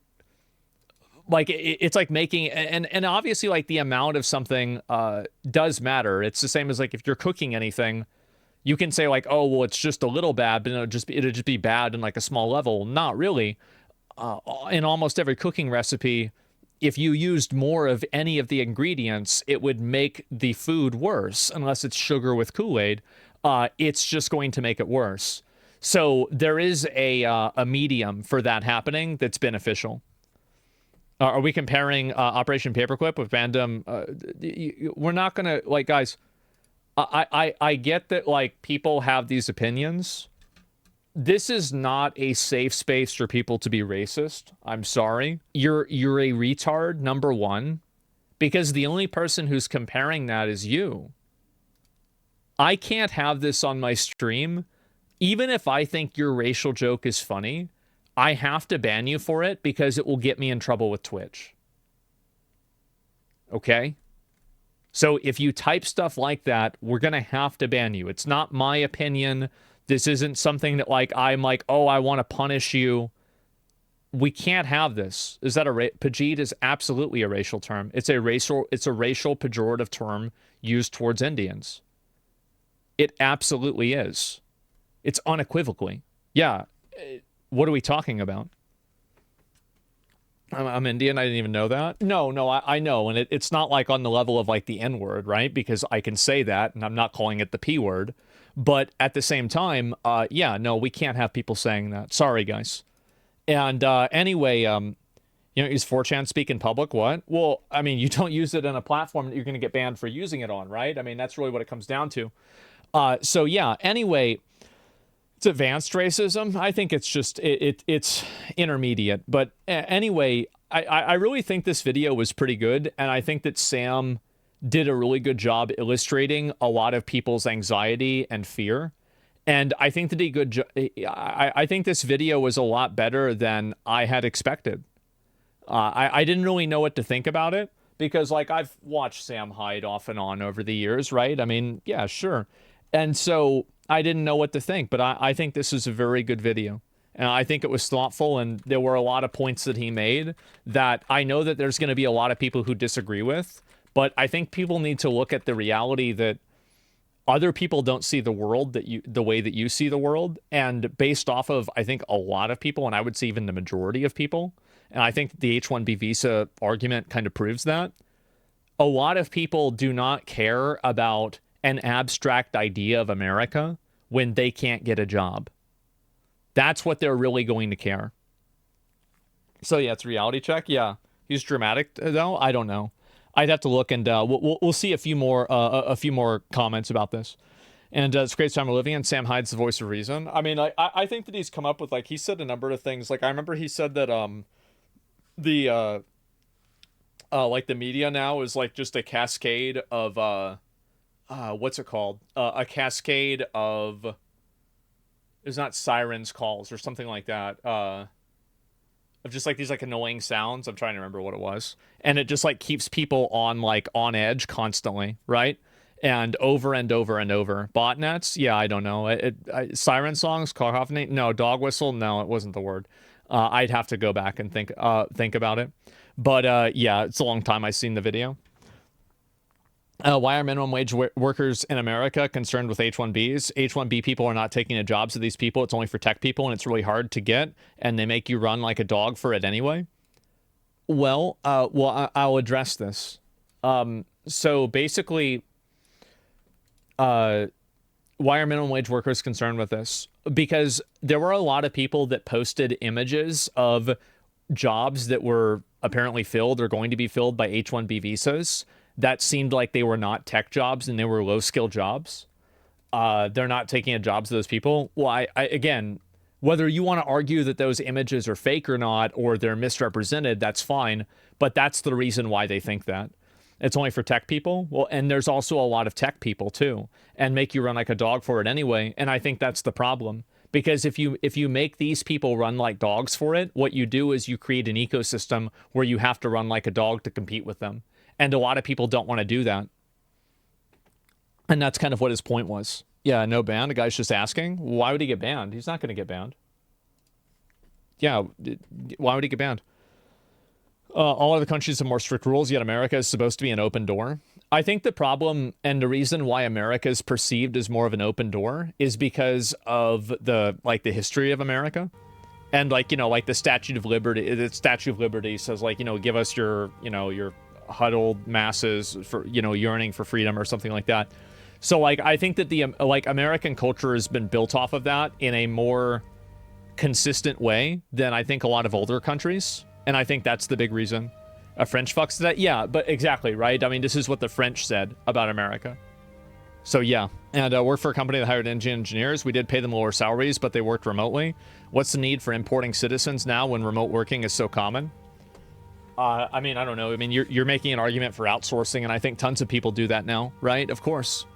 like, it's like making, and obviously, like, the amount of something does matter. It's the same as, like, if you're cooking anything, you can say, like, oh, well, it's just a little bad, but it'll just be bad in, like, a small level. Not really. In almost every cooking recipe, if you used more of any of the ingredients, it would make the food worse, unless it's sugar with Kool-Aid. It's just going to make it worse. So there is a medium for that happening that's beneficial. Are we comparing Operation Paperclip with random? We're not going to, like, guys, I get that, like, people have these opinions. This is not a safe space for people to be racist. I'm sorry. You're a retard, number one, because the only person who's comparing that is you. I can't have this on my stream. Even if I think your racial joke is funny, I have to ban you for it because it will get me in trouble with Twitch. Okay? So if you type stuff like that, we're going to have to ban you. It's not my opinion. This isn't something that, like, I'm like, oh, I want to punish you. We can't have this. Is that Pajit is absolutely a racial term. It's a racial pejorative term used towards Indians. It absolutely is. It's unequivocally. Yeah. What are we talking about? I'm Indian. I didn't even know that. No, I know. And it's not like on the level of like the N-word, right? Because I can say that and I'm not calling it the P word. But at the same time, yeah, no, we can't have people saying that. Sorry, guys. And anyway, you know, is 4chan speak in public? What? Well, I mean, you don't use it on a platform that you're going to get banned for using it on, right? I mean, that's really what it comes down to. So yeah, anyway, it's advanced racism. I think it's just, it's intermediate. But anyway, I really think this video was pretty good. And I think that Sam did a really good job illustrating a lot of people's anxiety and fear. And I think that I think this video was a lot better than I had expected. I didn't really know what to think about it because, like, I've watched Sam Hyde off and on over the years, right? I mean, yeah, sure. And so I didn't know what to think, but I think this is a very good video. And I think it was thoughtful, and there were a lot of points that he made that I know that there's going to be a lot of people who disagree with. But I think people need to look at the reality that other people don't see the world the way that you see the world. And based off of, I think, a lot of people, and I would say even the majority of people, and I think the H-1B visa argument kind of proves that, a lot of people do not care about an abstract idea of America when they can't get a job. That's what they're really going to care. So yeah, it's a reality check. Yeah, he's dramatic though. I don't know. I'd have to look, and we'll see a few more comments about this. And it's a great time we're living in. Sam Hyde's the voice of reason. I mean, I think that he's come up with, like, he said a number of things. Like, I remember he said that like the media now is like just a cascade of what's it called? A cascade of It was not sirens calls or something like that. Of just like these like annoying sounds. I'm trying to remember what it was. And it just like keeps people on like on edge constantly, right? And over and over and over. Botnets? Yeah, I don't know. Siren songs, cacophony? No, dog whistle? No, it wasn't the word. I'd have to go back and think about it. But yeah, it's a long time I've seen the video. Why are minimum wage workers in America concerned with H-1Bs? H-1B people are not taking the jobs of these people. It's only for tech people, and it's really hard to get, and they make you run like a dog for it anyway. Well, I'll address this. So basically, why are minimum wage workers concerned with this? Because there were a lot of people that posted images of jobs that were apparently filled or going to be filled by H-1B visas that seemed like they were not tech jobs and they were low-skill jobs. They're not taking the jobs of those people. Well, I again, whether you want to argue that those images are fake or not, or they're misrepresented, that's fine. But that's the reason why they think that. It's only for tech people. Well, and there's also a lot of tech people too, and make you run like a dog for it anyway. And I think that's the problem. Because if you make these people run like dogs for it, what you do is you create an ecosystem where you have to run like a dog to compete with them. And a lot of people don't want to do that. And that's kind of what his point was. Yeah, no ban. The guy's just asking, why would he get banned? He's not going to get banned. Yeah, why would he get banned? All other countries have more strict rules, yet America is supposed to be an open door. I think the problem and the reason why America is perceived as more of an open door is because of the history of America. And like the Statue of Liberty. The Statue of Liberty says give us your huddled masses for yearning for freedom or something like that. So I think that the American culture has been built off of that in a more consistent way than I think a lot of older countries, and I think that's the big reason. A French fucks that, yeah, but exactly right. I mean, this is what the French said about America. So yeah, and I worked for a company that hired engineers. We did pay them lower salaries, but they worked remotely. What's the need for importing citizens now when remote working is so common? I mean, I don't know. I mean, you're making an argument for outsourcing, and I think tons of people do that now, right? Of course.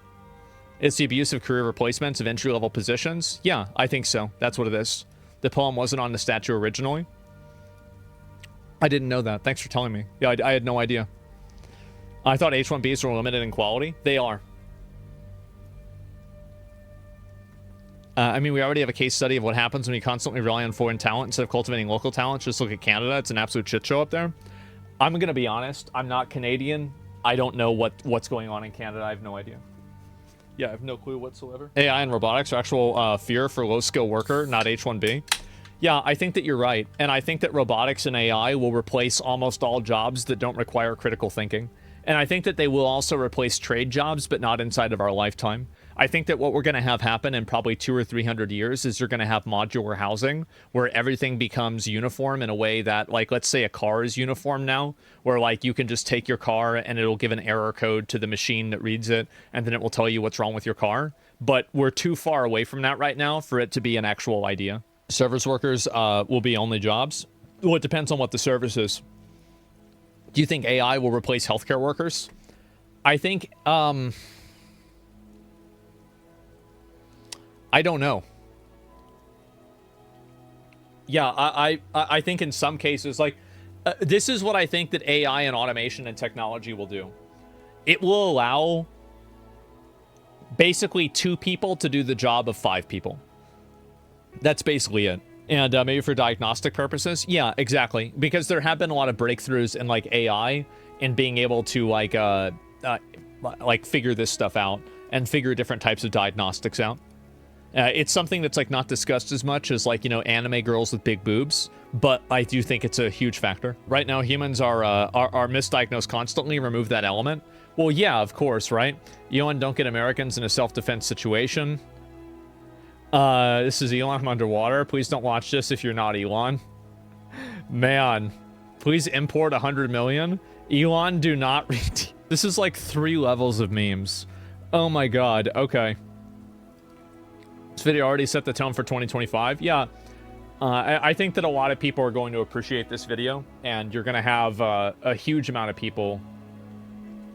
It's the abuse of career replacements of entry-level positions? Yeah, I think so. That's what it is. The poem wasn't on the statue originally. I didn't know that. Thanks for telling me. Yeah, I had no idea. I thought H-1Bs were limited in quality. They are. I mean, we already have a case study of what happens when you constantly rely on foreign talent instead of cultivating local talent. Just look at Canada. It's an absolute shit show up there. I'm going to be honest. I'm not Canadian. I don't know what's going on in Canada. I have no idea. Yeah, I have no clue whatsoever. AI and robotics are actual fear for low-skill worker, not H-1B. Yeah, I think that you're right. And I think that robotics and AI will replace almost all jobs that don't require critical thinking. And I think that they will also replace trade jobs, but not inside of our lifetime. I think that what we're going to have happen in probably 200 or 300 years is you're going to have modular housing where everything becomes uniform in a way that, like, let's say a car is uniform now, where, like, you can just take your car and it'll give an error code to the machine that reads it, and then it will tell you what's wrong with your car. But we're too far away from that right now for it to be an actual idea. Service workers will be only jobs. Well, it depends on what the service is. Do you think AI will replace healthcare workers? I think, I don't know. Yeah, I think in some cases, like, this is what I think that AI and automation and technology will do. It will allow basically 2 people to do the job of 5 people. That's basically it. And maybe for diagnostic purposes. Yeah, exactly. Because there have been a lot of breakthroughs in, like, AI and being able to, like figure this stuff out and figure different types of diagnostics out. It's something that's, like, not discussed as much as, like, anime girls with big boobs, but I do think it's a huge factor. Right now, humans are misdiagnosed constantly. Remove that element. Well, yeah, of course, right? Elon, don't get Americans in a self-defense situation. This is Elon. I'm underwater. Please don't watch this if you're not Elon. Man, please import 100 million. Elon, do not read. This is like 3 levels of memes. Oh my god. Okay. This video already set the tone for 2025. Yeah. I think that a lot of people are going to appreciate this video, and you're going to have a huge amount of people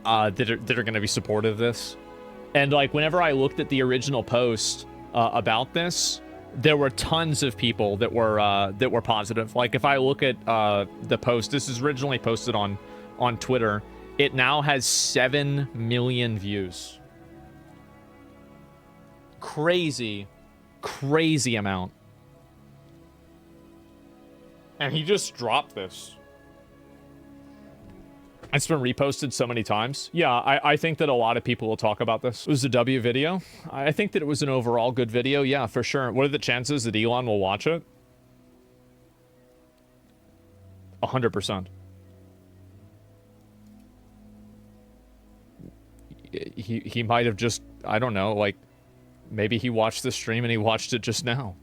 that are going to be supportive of this. And, like, whenever I looked at the original post about this, there were tons of people that were positive. Like if I look at the post, this is originally posted on Twitter. It now has 7 million views. Crazy amount. And he just dropped this. It's been reposted so many times. Yeah, I think that a lot of people will talk about this. It was a W video. I think that it was an overall good video. Yeah, for sure. What are the chances that Elon will watch it? 100%. He might have just, I don't know, like, maybe he watched the stream and he watched it just now.